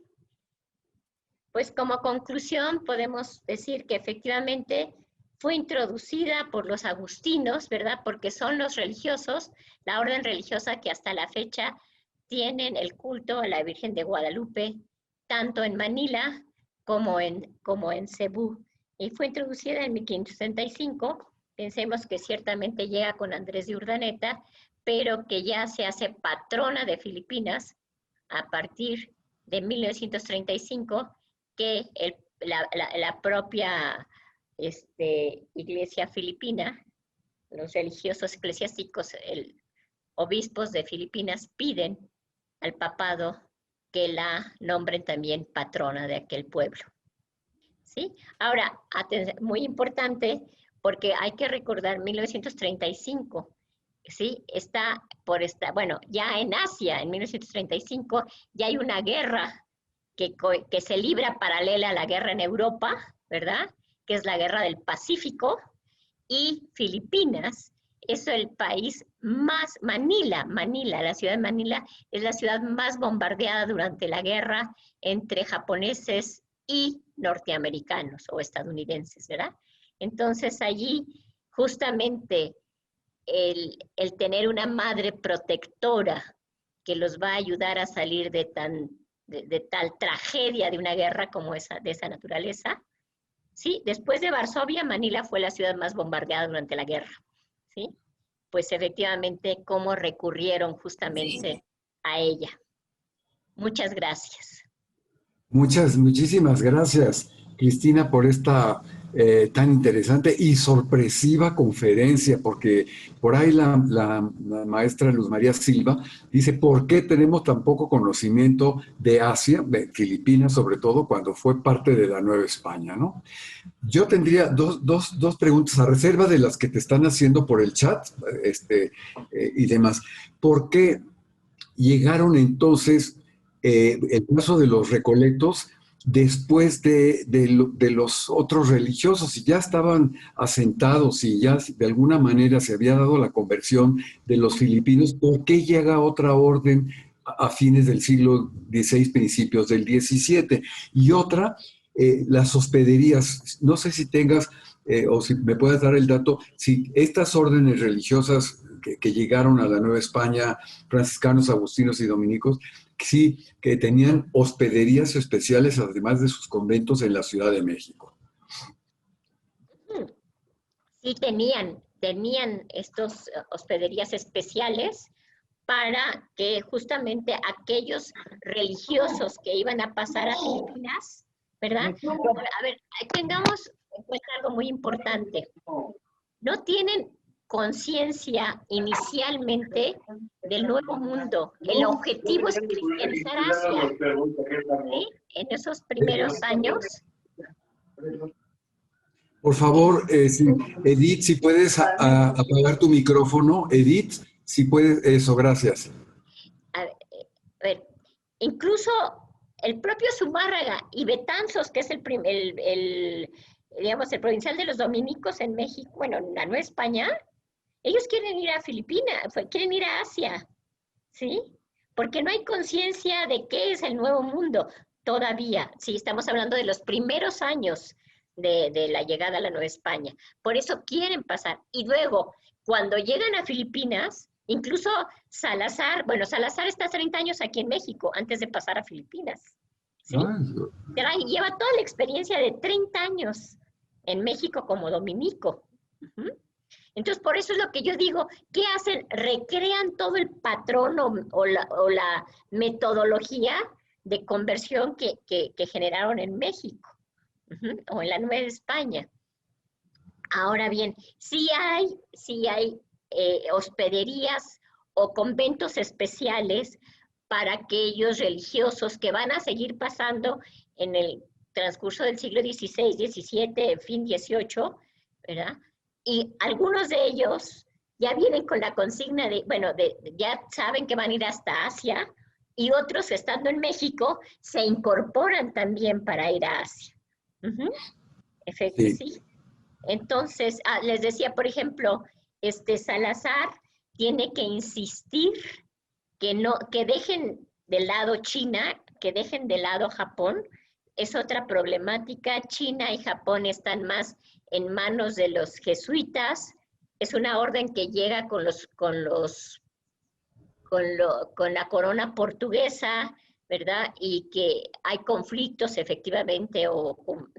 Pues como conclusión podemos decir que efectivamente fue introducida por los agustinos, ¿verdad? Porque son los religiosos, la orden religiosa que hasta la fecha tienen el culto a la Virgen de Guadalupe, tanto en Manila como en Cebú. Y fue introducida en 1565. Pensemos que ciertamente llega con Andrés de Urdaneta, pero que ya se hace patrona de Filipinas a partir de 1935, que la propia iglesia filipina, los religiosos eclesiásticos, obispos de Filipinas piden al papado que la nombren también patrona de aquel pueblo. ¿Sí? Ahora, muy importante, porque hay que recordar 1935, ¿sí? Bueno, ya en Asia, en 1935, ya hay una guerra que se libra paralela a la guerra en Europa, ¿verdad? Que es la guerra del Pacífico, y Filipinas es el país más, Manila, la ciudad de Manila, es la ciudad más bombardeada durante la guerra entre japoneses y norteamericanos o estadounidenses, ¿verdad? Entonces allí justamente el tener una madre protectora que los va a ayudar a salir de tal tragedia de una guerra como esa, de esa naturaleza, ¿sí? Después de Varsovia, Manila fue la ciudad más bombardeada durante la guerra, ¿sí? Pues efectivamente, cómo recurrieron justamente a ella. Muchas gracias. Muchísimas gracias, Cristina, por esta tan interesante y sorpresiva conferencia, porque por ahí la maestra Luz María Silva dice, ¿por qué tenemos tan poco conocimiento de Asia, de Filipinas sobre todo, cuando fue parte de la Nueva España, ¿no? Yo tendría dos preguntas a reserva de las que te están haciendo por el chat y demás. ¿Por qué llegaron entonces el caso de los recolectos después de los otros religiosos? Si ya estaban asentados y ya de alguna manera se había dado la conversión de los filipinos, ¿por qué llega otra orden a fines del siglo XVI, principios del XVII? Y otra, las hospederías. No sé si tengas, o si me puedes dar el dato, si estas órdenes religiosas que llegaron a la Nueva España, franciscanos, agustinos y dominicos, sí, que tenían hospederías especiales, además de sus conventos en la Ciudad de México. Sí, tenían estos hospederías especiales para que justamente aquellos religiosos que iban a pasar a Filipinas, ¿verdad? A ver, tengamos en cuenta algo muy importante. No tienen conciencia inicialmente del Nuevo Mundo. El objetivo es cristianizar Asia, ¿sí? En esos primeros años. Por favor, Edith, si puedes apagar tu micrófono. Edith, si puedes, eso, gracias. A ver, incluso el propio Zumárraga y Betanzos, que es el provincial de los dominicos en México, bueno, en la Nueva España, ellos quieren ir a Filipinas, quieren ir a Asia, ¿sí? Porque no hay conciencia de qué es el Nuevo Mundo todavía. Sí, estamos hablando de los primeros años de la llegada a la Nueva España. Por eso quieren pasar. Y luego, cuando llegan a Filipinas, incluso Salazar está 30 años aquí en México antes de pasar a Filipinas, ¿sí? Lleva toda la experiencia de 30 años en México como dominico. Entonces, por eso es lo que yo digo, ¿qué hacen? Recrean todo el patrón o la metodología de conversión que generaron en México, o en la Nueva España. Ahora bien, sí hay hospederías o conventos especiales para aquellos religiosos que van a seguir pasando en el transcurso del siglo XVI, XVII, fin XVIII, ¿verdad? Y algunos de ellos ya vienen con la consigna ya saben que van a ir hasta Asia, y otros, estando en México, se incorporan también para ir a Asia. Sí. Entonces, les decía, por ejemplo, Salazar tiene que insistir que dejen de lado China, que dejen de lado Japón, es otra problemática. China y Japón están más en manos de los jesuitas. Es una orden que llega con la corona portuguesa, ¿verdad? Y que hay conflictos efectivamente o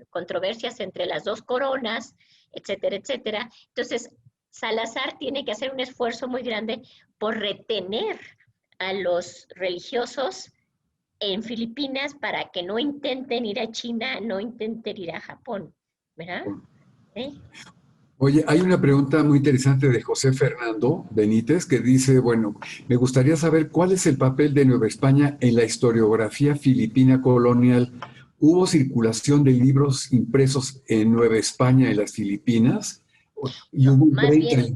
controversias entre las dos coronas, etcétera, etcétera. Entonces, Salazar tiene que hacer un esfuerzo muy grande por retener a los religiosos en Filipinas para que no intenten ir a China, no intenten ir a Japón, ¿verdad? ¿Sí? Oye, hay una pregunta muy interesante de José Fernando Benítez que dice, bueno, me gustaría saber cuál es el papel de Nueva España en la historiografía filipina colonial. ¿Hubo circulación de libros impresos en Nueva España en las Filipinas? ¿Y hubo Más imprenta bien, en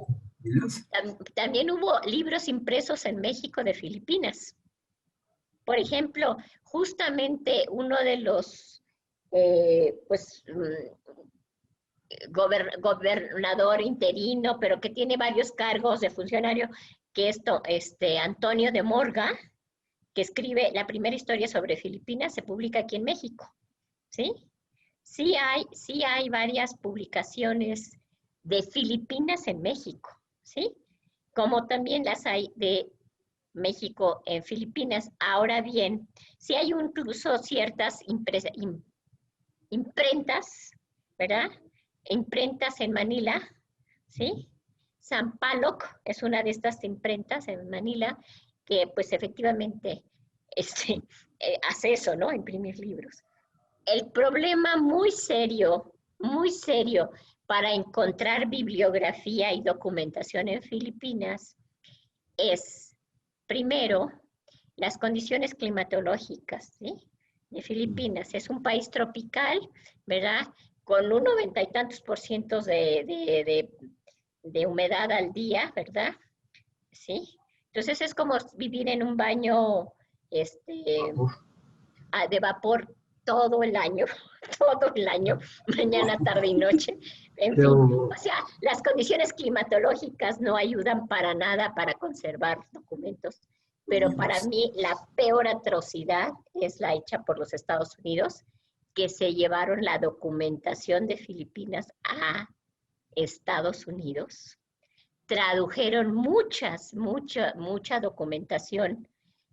las Filipinas? también hubo libros impresos en México de Filipinas. Por ejemplo, justamente uno de los, gobernador interino, pero que tiene varios cargos de funcionario, que Antonio de Morga, que escribe la primera historia sobre Filipinas, se publica aquí en México, ¿sí? Sí hay varias publicaciones de Filipinas en México, ¿sí? Como también las hay de México en Filipinas. Ahora bien, sí hay incluso ciertas imprentas, ¿verdad? Imprentas en Manila, ¿sí? Sampaloc es una de estas imprentas en Manila que pues efectivamente hace eso, ¿no? Imprimir libros. El problema muy serio para encontrar bibliografía y documentación en Filipinas es, primero, las condiciones climatológicas, ¿sí? De Filipinas. Es un país tropical, ¿verdad? Con un 90 y tantos % de humedad al día, ¿verdad? ¿Sí? Entonces es como vivir en un baño de vapor todo el año, mañana, tarde y noche. En fin, o sea, las condiciones climatológicas no ayudan para nada para conservar documentos, pero para mí la peor atrocidad es la hecha por los Estados Unidos, que se llevaron la documentación de Filipinas a Estados Unidos, tradujeron mucha documentación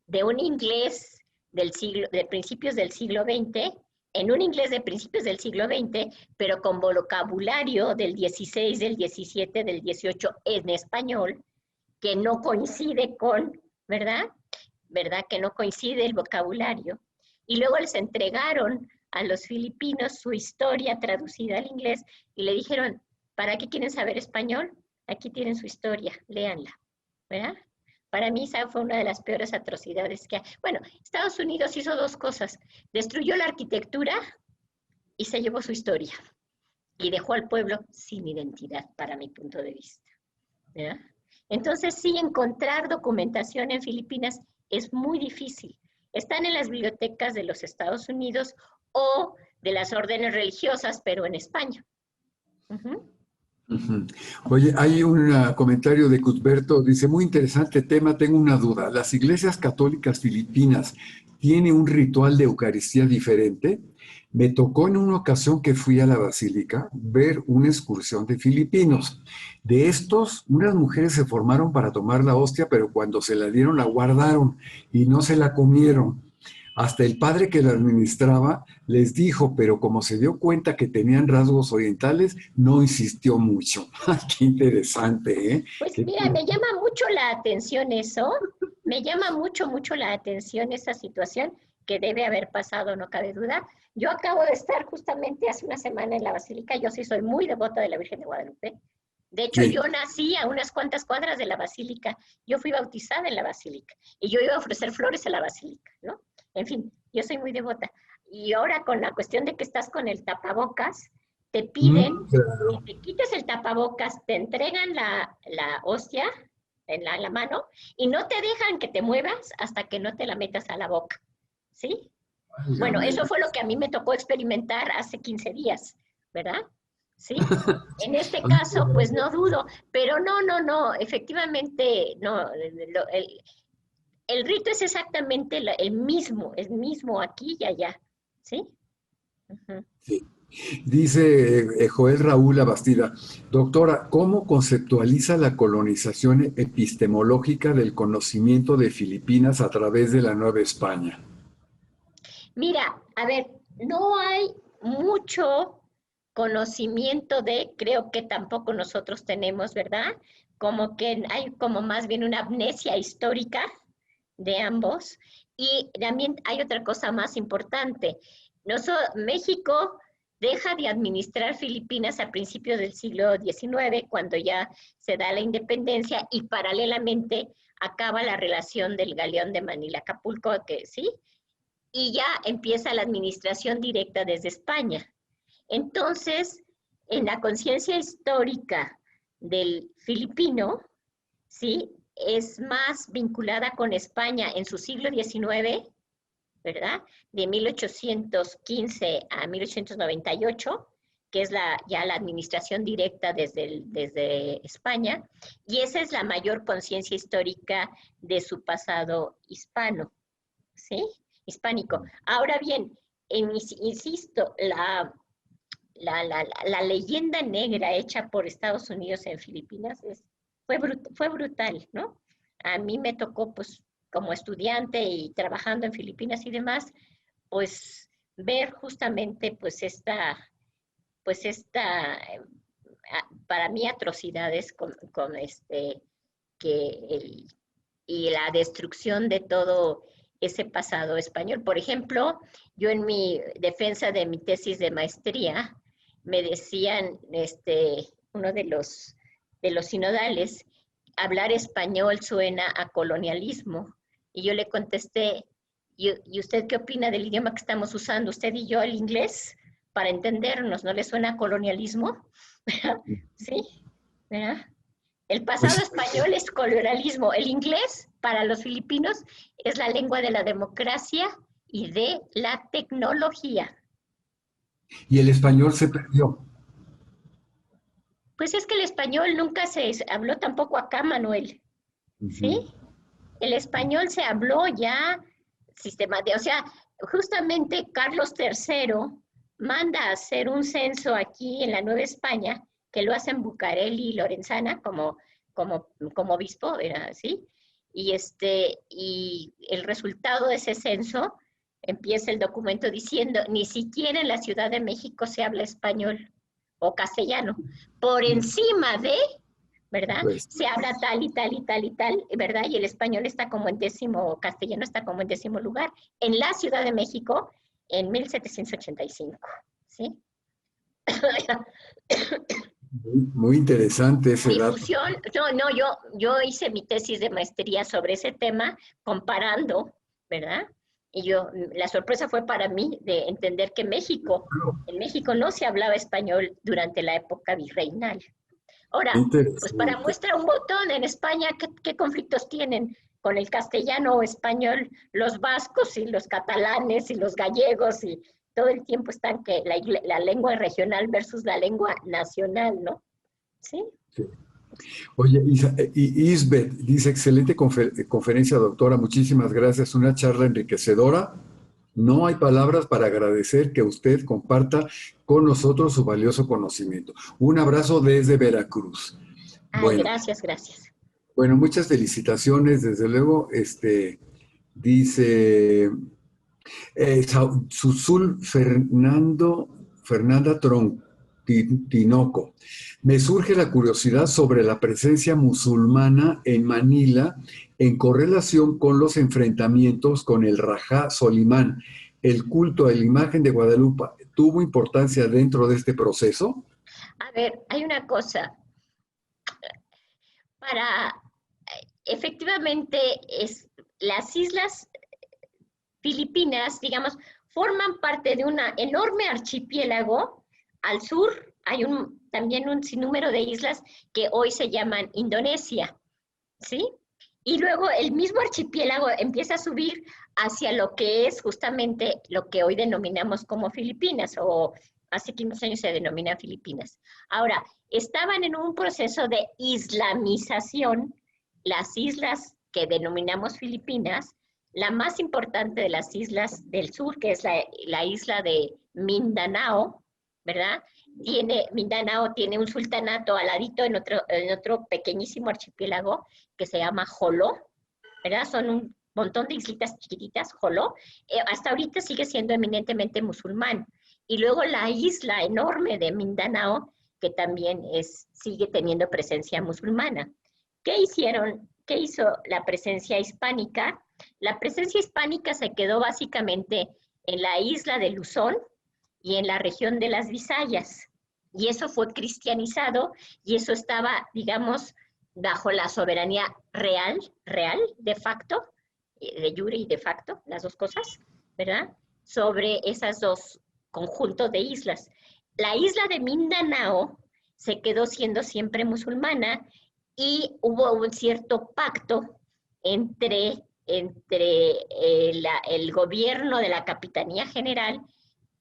de un inglés de principios del siglo XX, en un inglés de principios del siglo XX, pero con vocabulario del 16, del 17, del 18 en español, que no coincide con, ¿verdad? Que no coincide el vocabulario. Y luego les entregaron a los filipinos su historia traducida al inglés y le dijeron, ¿para qué quieren saber español? Aquí tienen su historia, léanla, ¿verdad? Para mí esa fue una de las peores atrocidades que hay. Bueno, Estados Unidos hizo dos cosas. Destruyó la arquitectura y se llevó su historia. Y dejó al pueblo sin identidad, para mi punto de vista, ¿verdad? Entonces, sí, encontrar documentación en Filipinas es muy difícil. Están en las bibliotecas de los Estados Unidos o de las órdenes religiosas, pero en España. Oye, hay un comentario de Cuthberto, dice, muy interesante tema, tengo una duda. ¿Las iglesias católicas filipinas tienen un ritual de Eucaristía diferente? Me tocó en una ocasión que fui a la basílica ver una excursión de filipinos. De estos, unas mujeres se formaron para tomar la hostia, pero cuando se la dieron la guardaron y no se la comieron. Hasta el padre que la administraba les dijo, pero como se dio cuenta que tenían rasgos orientales, no insistió mucho. ¡Qué interesante! ¿Eh? Pues mira, me llama mucho la atención eso. Me llama mucho la atención esa situación que debe haber pasado, no cabe duda. Yo acabo de estar justamente hace una semana en la Basílica. Yo sí soy muy devota de la Virgen de Guadalupe. De hecho, yo nací a unas cuantas cuadras de la Basílica. Yo fui bautizada en la Basílica. Y yo iba a ofrecer flores a la Basílica, ¿no? En fin, yo soy muy devota. Y ahora con la cuestión de que estás con el tapabocas, te piden que te quites el tapabocas, te entregan la hostia en la mano y no te dejan que te muevas hasta que no te la metas a la boca, ¿sí? Bueno, eso fue lo que a mí me tocó experimentar hace 15 días, ¿verdad? ¿Sí? En este caso, pues no dudo, pero no, efectivamente, no, el rito es exactamente el mismo aquí y allá, ¿sí? Ujú. Sí. Dice Joel Raúl Abastida, doctora, ¿cómo conceptualiza la colonización epistemológica del conocimiento de Filipinas a través de la Nueva España? Mira, a ver, no hay mucho conocimiento de, creo que tampoco nosotros tenemos, ¿verdad? Como que hay como más bien una amnesia histórica de ambos. Y también hay otra cosa más importante. México deja de administrar Filipinas a principios del siglo XIX, cuando ya se da la independencia, y paralelamente acaba la relación del galeón de Manila-Acapulco, que sí, y ya empieza la administración directa desde España. Entonces, en la conciencia histórica del filipino, ¿sí? Es más vinculada con España en su siglo XIX, ¿verdad? De 1815 a 1898, que es ya la administración directa desde España, y esa es la mayor conciencia histórica de su pasado hispano, ¿sí? Hispánico. Ahora bien, insisto, la leyenda negra hecha por Estados Unidos en Filipinas fue brutal, ¿no? A mí me tocó, pues, como estudiante y trabajando en Filipinas y demás, pues, ver justamente, para mí, atrocidades y la destrucción de todo ese pasado español. Por ejemplo, yo en mi defensa de mi tesis de maestría, me decían, uno de los sinodales, hablar español suena a colonialismo. Y yo le contesté, ¿y usted qué opina del idioma que estamos usando, usted y yo, el inglés, para entendernos? ¿No le suena a colonialismo? ¿Sí? ¿Verdad? El pasado Pues, español es colonialismo. El inglés, para los filipinos, es la lengua de la democracia y de la tecnología. y el español se perdió. Pues es que el español nunca se habló tampoco acá, Manuel, ¿sí? Ujú. El español se habló ya sistemáticamente, o sea, justamente Carlos III manda a hacer un censo aquí en la Nueva España, que lo hacen Bucareli y Lorenzana como obispo, era así, y el resultado de ese censo, empieza el documento diciendo, ni siquiera en la Ciudad de México se habla español o castellano, por encima de, ¿verdad? Pues, Se habla tal y tal y tal y tal, ¿verdad? Y el español está como en décimo, castellano está como en décimo lugar, en la Ciudad de México, en 1785, ¿sí? muy interesante ese dato. Difusión, yo hice mi tesis de maestría sobre ese tema, comparando, ¿verdad? Y la sorpresa fue para mí de entender que en México no se hablaba español durante la época virreinal. Ahora, pues para Interesante. muestra un botón, en España, ¿qué conflictos tienen con el castellano o español los vascos y los catalanes y los gallegos? Y todo el tiempo están que la lengua regional versus la lengua nacional, ¿no? ¿Sí? Sí. Oye, Isbeth dice, excelente conferencia, doctora, muchísimas gracias, una charla enriquecedora. No hay palabras para agradecer que usted comparta con nosotros su valioso conocimiento. Un abrazo desde Veracruz. Ay, Bueno, gracias. bueno, muchas felicitaciones, desde luego, dice Susul Fernanda Tinoco. Me surge la curiosidad sobre la presencia musulmana en Manila en correlación con los enfrentamientos con el Rajá Solimán. ¿El culto a la imagen de Guadalupe tuvo importancia dentro de este proceso? A ver, hay una cosa. Efectivamente, las islas Filipinas, digamos, forman parte de un enorme archipiélago. Al sur hay también un sinnúmero de islas que hoy se llaman Indonesia, ¿sí? Y luego el mismo archipiélago empieza a subir hacia lo que es justamente lo que hoy denominamos como Filipinas, o hace 15 años se denomina Filipinas. Ahora, estaban en un proceso de islamización. Las islas que denominamos Filipinas La más importante de las islas del sur, que es la isla de Mindanao, ¿verdad? Mindanao tiene un sultanato al ladito en otro pequeñísimo archipiélago que se llama Joló, ¿verdad? Son un montón de islitas chiquititas, Joló. Hasta ahorita sigue siendo eminentemente musulmán. Y luego la isla enorme de Mindanao, que también sigue teniendo presencia musulmana. ¿Qué hizo la presencia hispánica? La presencia hispánica se quedó básicamente en la isla de Luzón y en la región de las Visayas. Y eso fue cristianizado y eso estaba, digamos, bajo la soberanía real, de facto, de jure y de facto, las dos cosas, ¿verdad? Sobre esas dos conjuntos de islas. La isla de Mindanao se quedó siendo siempre musulmana y hubo un cierto pacto entre el gobierno de la Capitanía General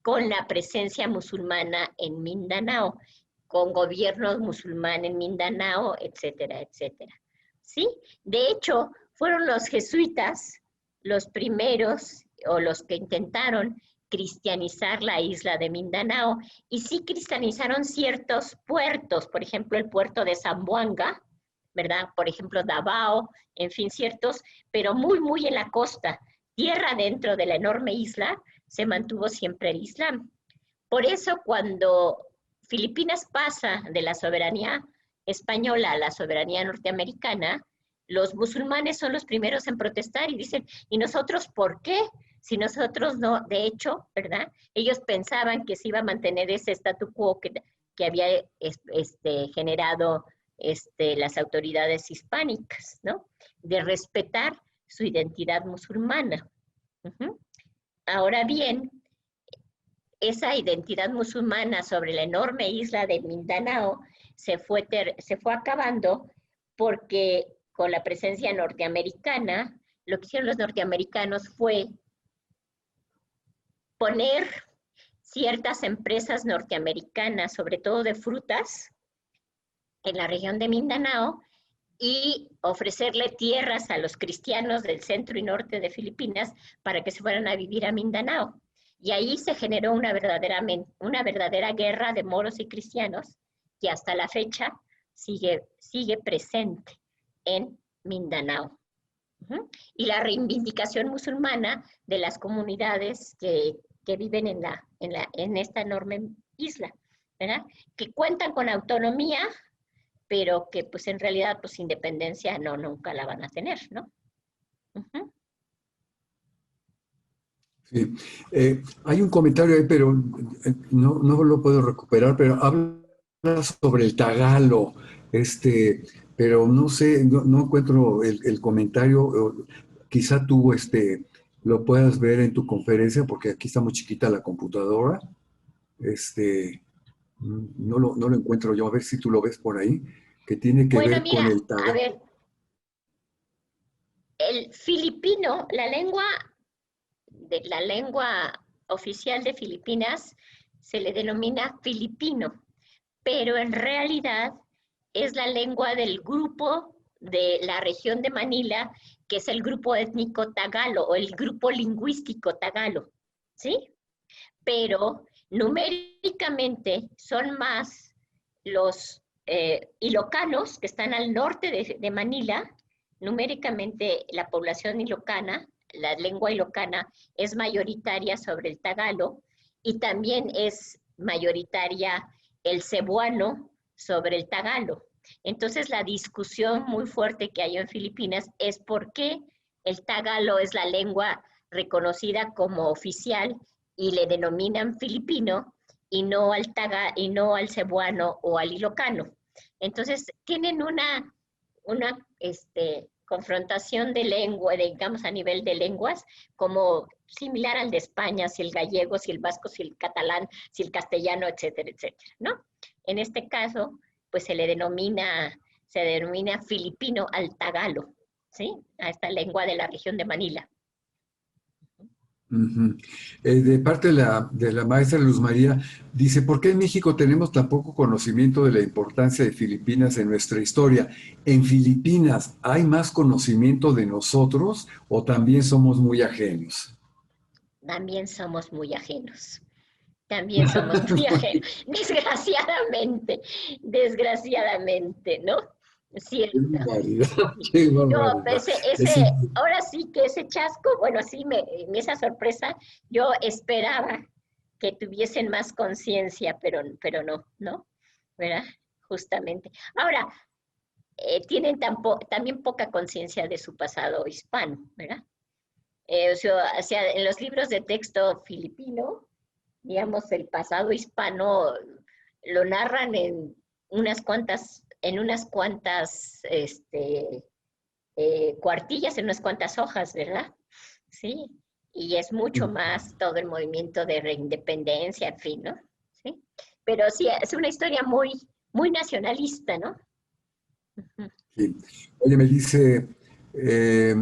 con la presencia musulmana en Mindanao, con gobiernos musulmanes en Mindanao, etcétera, etcétera. ¿Sí? De hecho, fueron los jesuitas los primeros o los que intentaron cristianizar la isla de Mindanao, y sí cristianizaron ciertos puertos, por ejemplo, el puerto de Zamboanga, ¿verdad? Por ejemplo, Davao, en fin, ciertos, pero muy, muy en la costa, tierra dentro de la enorme isla, se mantuvo siempre el Islam. Por eso, cuando Filipinas pasa de la soberanía española a la soberanía norteamericana, los musulmanes son los primeros en protestar y dicen, ¿y nosotros por qué? Si nosotros no, de hecho, ¿verdad? Ellos pensaban que se iba a mantener ese statu quo que había generado las autoridades hispánicas, ¿no? De respetar su identidad musulmana. Ahora bien, esa identidad musulmana sobre la enorme isla de Mindanao se fue acabando porque con la presencia norteamericana, lo que hicieron los norteamericanos fue poner ciertas empresas norteamericanas, sobre todo de frutas, en la región de Mindanao y ofrecerle tierras a los cristianos del centro y norte de Filipinas para que se fueran a vivir a Mindanao. Y ahí se generó una verdadera guerra de moros y cristianos que hasta la fecha sigue presente en Mindanao. Y la reivindicación musulmana de las comunidades que viven en esta enorme isla, ¿verdad? Que cuentan con autonomía, pero que pues en realidad pues independencia nunca la van a tener, ¿no? Sí. Hay un comentario ahí, pero no lo puedo recuperar, pero habla sobre el tagalo, pero no sé, no encuentro el comentario, quizá tú lo puedas ver en tu conferencia, porque aquí está muy chiquita la computadora, no lo encuentro yo, a ver si tú lo ves por ahí, que tiene que ver con el tagalo. A ver, el filipino, la lengua oficial de Filipinas se le denomina filipino, pero en realidad es la lengua del grupo de la región de Manila, que es el grupo étnico tagalo o el grupo lingüístico tagalo, ¿sí? Pero numéricamente son más los ilocanos que están al norte de Manila. Numéricamente la población ilocana, la lengua ilocana, es mayoritaria sobre el tagalo y también es mayoritaria el cebuano sobre el tagalo. Entonces la discusión muy fuerte que hay en Filipinas es por qué el tagalo es la lengua reconocida como oficial y le denominan filipino y no al cebuano o al ilocano. Entonces tienen una confrontación de lengua, digamos a nivel de lenguas, como similar al de España, si el gallego, si el vasco, si el catalán, si el castellano, etcétera, etcétera, ¿no? En este caso, pues se denomina filipino al tagalo, ¿sí? A esta lengua de la región de Manila. Ujú. De parte de la maestra Luz María, dice, ¿por qué en México tenemos tan poco conocimiento de la importancia de Filipinas en nuestra historia? ¿En Filipinas hay más conocimiento de nosotros o también somos muy ajenos? También somos muy ajenos. También somos muy ajenos. Desgraciadamente, ¿no? ¡Qué Cierto. barbaridad! ¡Qué Yo, barbaridad! Es ahora sí que ese chasco, bueno, así esa sorpresa, yo esperaba que tuviesen más conciencia, pero no, ¿no? ¿Verdad? Justamente. Ahora, tienen también poca conciencia de su pasado hispano, ¿verdad? O sea, en los libros de texto filipino, digamos, el pasado hispano lo narran en unas cuantas cuartillas, en unas cuantas hojas, ¿verdad? Sí, y es mucho más todo el movimiento de reindependencia, en fin, ¿no? Sí, pero sí, es una historia muy, muy nacionalista, ¿no? sí. Oye, me dice, eh,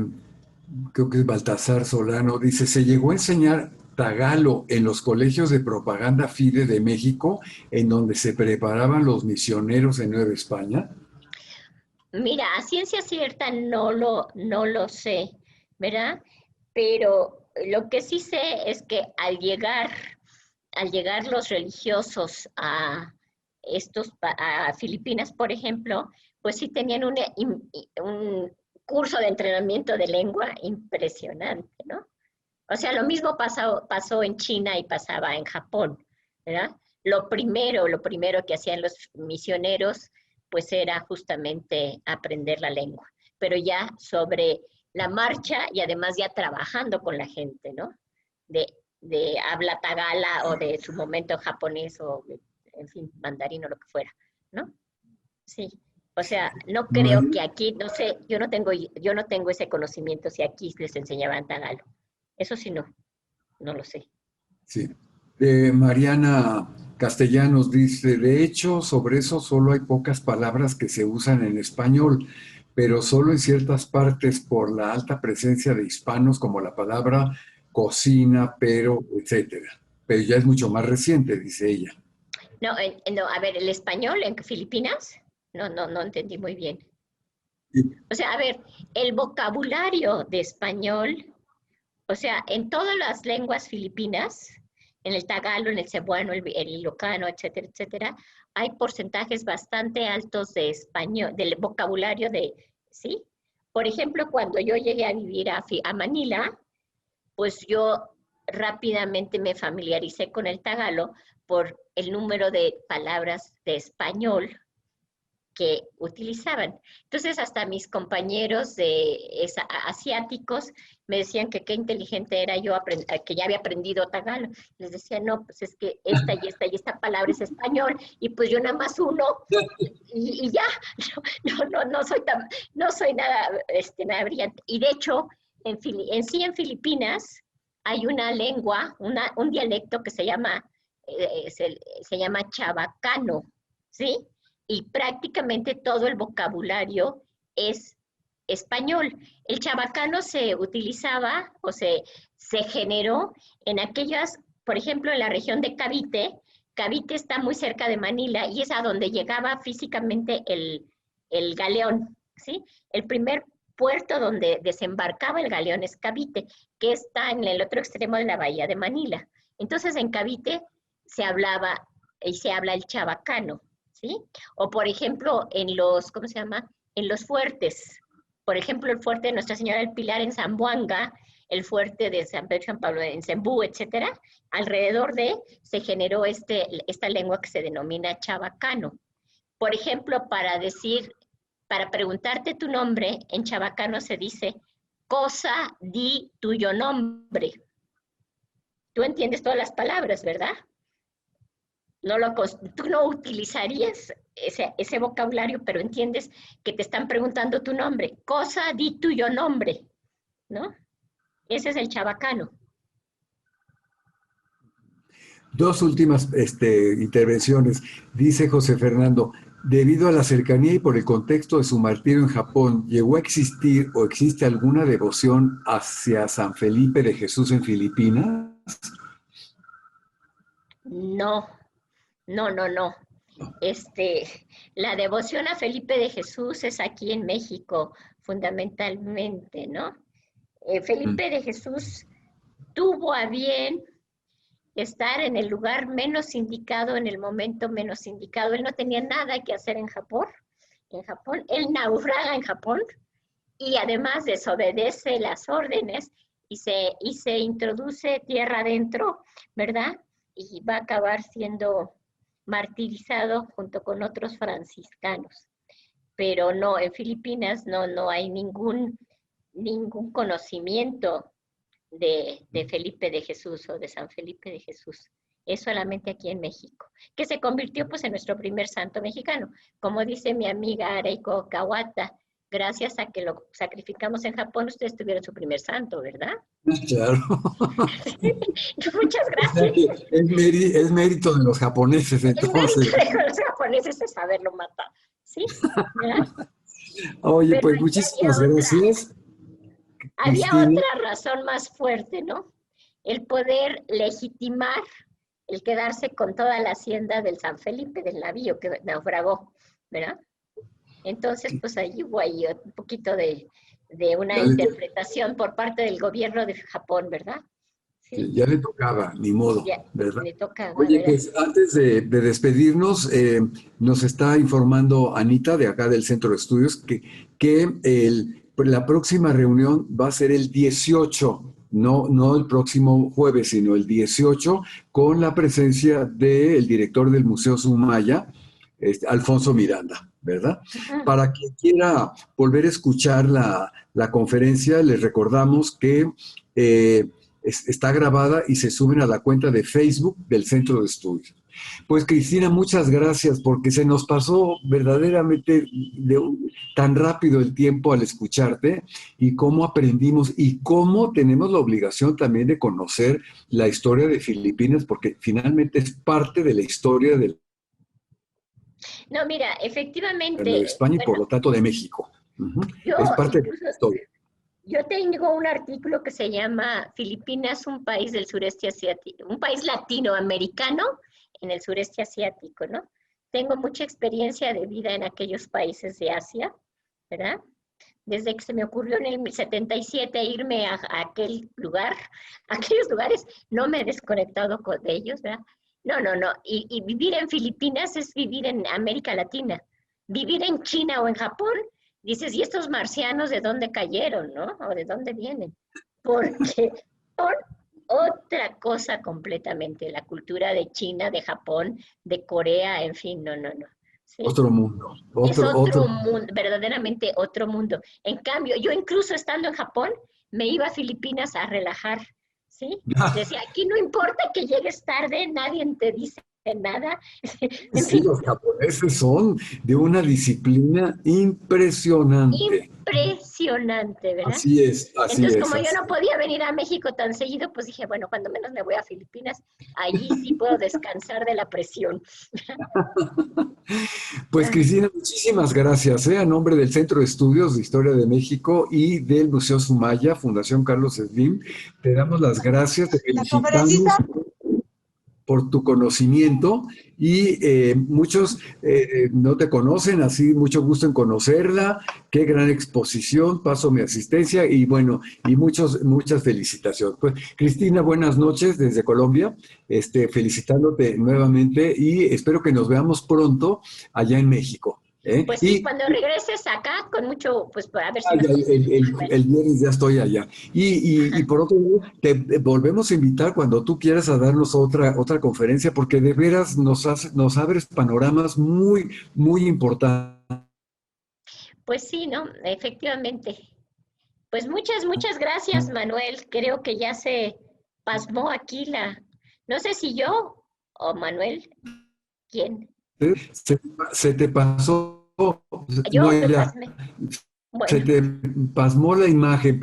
creo que es Baltasar Solano, dice, ¿se llegó a enseñar tagalo en los colegios de propaganda FIDE de México, en donde se preparaban los misioneros en Nueva España? Mira, a ciencia cierta no lo sé, ¿verdad? Pero lo que sí sé es que al llegar los religiosos a Filipinas, por ejemplo, pues sí tenían un curso de entrenamiento de lengua impresionante, ¿no? O sea, lo mismo pasó en China y pasaba en Japón, ¿verdad? Lo primero que hacían los misioneros, pues era justamente aprender la lengua, pero ya sobre la marcha y además ya trabajando con la gente, ¿no? De, de habla tagala o de su momento japonés o, en fin, mandarín o lo que fuera, ¿no? Sí. O sea, no creo que aquí, no sé, yo no tengo ese conocimiento si aquí les enseñaban tagalo. Eso sí no lo sé. Sí. Mariana Castellanos dice, de hecho, sobre eso solo hay pocas palabras que se usan en español, pero solo en ciertas partes por la alta presencia de hispanos como la palabra cocina, pero, etcétera. Pero ya es mucho más reciente, dice ella. No, no, a ver, el español en Filipinas, no entendí muy bien. Y- O sea, a ver, el vocabulario de español, o sea, en todas las lenguas filipinas, en el tagalo, en el cebuano, el ilocano, etcétera, etcétera, hay porcentajes bastante altos de español, del vocabulario ¿sí? Por ejemplo, cuando yo llegué a vivir a Manila, pues yo rápidamente me familiaricé con el tagalo por el número de palabras de español que utilizaban. Entonces, hasta mis compañeros asiáticos me decían que qué inteligente era yo, que ya había aprendido tagalo. Les decía, no, pues es que esta palabra es español, y pues yo nada más uno, y ya, no soy nada brillante. Y de hecho, en Filipinas hay una lengua, un dialecto que se llama chabacano, ¿sí? Y prácticamente todo el vocabulario es español. El chabacano se utilizaba o se generó en aquellas, por ejemplo, en la región de Cavite. Cavite está muy cerca de Manila y es a donde llegaba físicamente el galeón, ¿sí? El primer puerto donde desembarcaba el galeón es Cavite, que está en el otro extremo de la bahía de Manila. Entonces, en Cavite se hablaba y se habla el chabacano, ¿sí? O, por ejemplo, ¿cómo se llama? En los fuertes. Por ejemplo, el fuerte de Nuestra Señora del Pilar en Zamboanga, el fuerte de San Pedro y San Pablo en Cembú, etcétera. Alrededor se generó esta lengua que se denomina chabacano. Por ejemplo, para preguntarte tu nombre, en chabacano se dice, cosa di tuyo nombre. Tú entiendes todas las palabras, ¿verdad? Tú no utilizarías ese vocabulario, pero entiendes que te están preguntando tu nombre. Cosa di tuyo nombre, ¿no? Ese es el chabacano. Dos últimas intervenciones. Dice José Fernando, debido a la cercanía y por el contexto de su martirio en Japón, ¿llegó a existir o existe alguna devoción hacia San Felipe de Jesús en Filipinas? No, no. La devoción a Felipe de Jesús es aquí en México, fundamentalmente, ¿no? Felipe de Jesús tuvo a bien estar en el lugar menos indicado, en el momento menos indicado. Él no tenía nada que hacer en Japón. Él naufraga en Japón y además desobedece las órdenes y se introduce tierra adentro, ¿verdad? Y va a acabar siendo martirizado junto con otros franciscanos. Pero no, en Filipinas no hay ningún conocimiento de Felipe de Jesús o de San Felipe de Jesús. Es solamente aquí en México, que se convirtió pues en nuestro primer santo mexicano. Como dice mi amiga Areiko Kawata, gracias a que lo sacrificamos en Japón, ustedes tuvieron su primer santo, ¿verdad? Claro. Muchas gracias. Es mérito de los japoneses, entonces. El mérito de los japoneses es saberlo matar, ¿sí? ¿verdad? Oye, Pero pues muchísimas gracias. Había Cristina. otra razón más fuerte, ¿no? El poder legitimar el quedarse con toda la hacienda del San Felipe, del navío que naufragó, ¿verdad? Entonces, pues ahí hubo ahí un poquito de una interpretación por parte del gobierno de Japón, ¿verdad? Sí, ya le tocaba, ni modo, ya, ¿verdad? le tocaba, Oye, ¿verdad? pues antes de despedirnos, nos está informando Anita de acá del Centro de Estudios que la próxima reunión va a ser el 18, no el próximo jueves, sino el 18, con la presencia del director del Museo Sumaya, Alfonso Miranda, ¿verdad? Para quien quiera volver a escuchar la conferencia, les recordamos que está grabada y se suben a la cuenta de Facebook del Centro de Estudios. Pues Cristina, muchas gracias porque se nos pasó verdaderamente tan rápido el tiempo al escucharte y cómo aprendimos y cómo tenemos la obligación también de conocer la historia de Filipinas porque finalmente es parte de la historia de No, mira, efectivamente. de España y por lo tanto de México. Es parte de la historia. Yo tengo un artículo que se llama Filipinas, un país del sureste asiático, un país latinoamericano en el sureste asiático, ¿no? Tengo mucha experiencia de vida en aquellos países de Asia, ¿verdad? Desde que se me ocurrió en el 77 irme a aquel lugar, a aquellos lugares, no me he desconectado de ellos, ¿verdad? No. Y vivir en Filipinas es vivir en América Latina. Vivir en China o en Japón, dices, ¿y estos marcianos de dónde cayeron, no? ¿O de dónde vienen? Porque son otra cosa completamente. La cultura de China, de Japón, de Corea, en fin, no. ¿Sí? Otro mundo. Es otro mundo, verdaderamente otro mundo. En cambio, yo incluso estando en Japón, me iba a Filipinas a relajar, ¿sí? Decía, aquí no importa que llegues tarde, nadie te dice nada. Sí, los japoneses son de una disciplina impresionante. Impresionante, ¿verdad? Así es. Entonces, como yo no podía venir a México tan seguido, pues dije, bueno, cuando menos me voy a Filipinas, allí sí puedo descansar de la presión. Pues Cristina, muchísimas gracias. A nombre del Centro de Estudios de Historia de México y del Museo Sumaya, Fundación Carlos Slim, te damos las gracias, te felicitamos por tu conocimiento y muchos no te conocen, así mucho gusto en conocerla, qué gran exposición, paso mi asistencia y bueno, y muchas felicitaciones. Pues Cristina, buenas noches desde Colombia, felicitándote nuevamente y espero que nos veamos pronto allá en México. Pues sí, cuando regreses acá, con mucho, pues a ver si... El viernes ya estoy allá. Y por otro lado, te volvemos a invitar cuando tú quieras a darnos otra conferencia, porque de veras nos abres panoramas muy, muy importantes. Pues sí, ¿no? Efectivamente. Pues muchas gracias, Manuel. Creo que ya se pasmó aquí no sé si yo o Manuel. ¿Quién? Se te pasó. Yo no, me ya. pasmé. Bueno. Se te pasmó la imagen,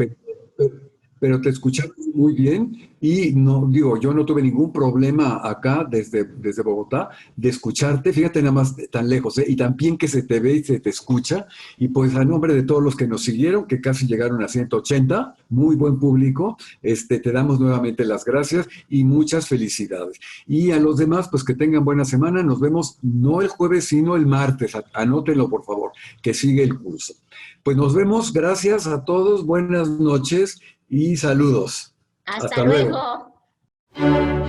pero te escuchamos muy bien y no, digo, yo no tuve ningún problema acá desde Bogotá de escucharte, fíjate nada más tan lejos, y tan bien que se te ve y se te escucha, y pues a nombre de todos los que nos siguieron, que casi llegaron a 180, muy buen público, te damos nuevamente las gracias y muchas felicidades. Y a los demás, pues que tengan buena semana, nos vemos no el jueves, sino el martes, anótenlo por favor, que sigue el curso. Pues nos vemos, gracias a todos, buenas noches y saludos. Hasta luego.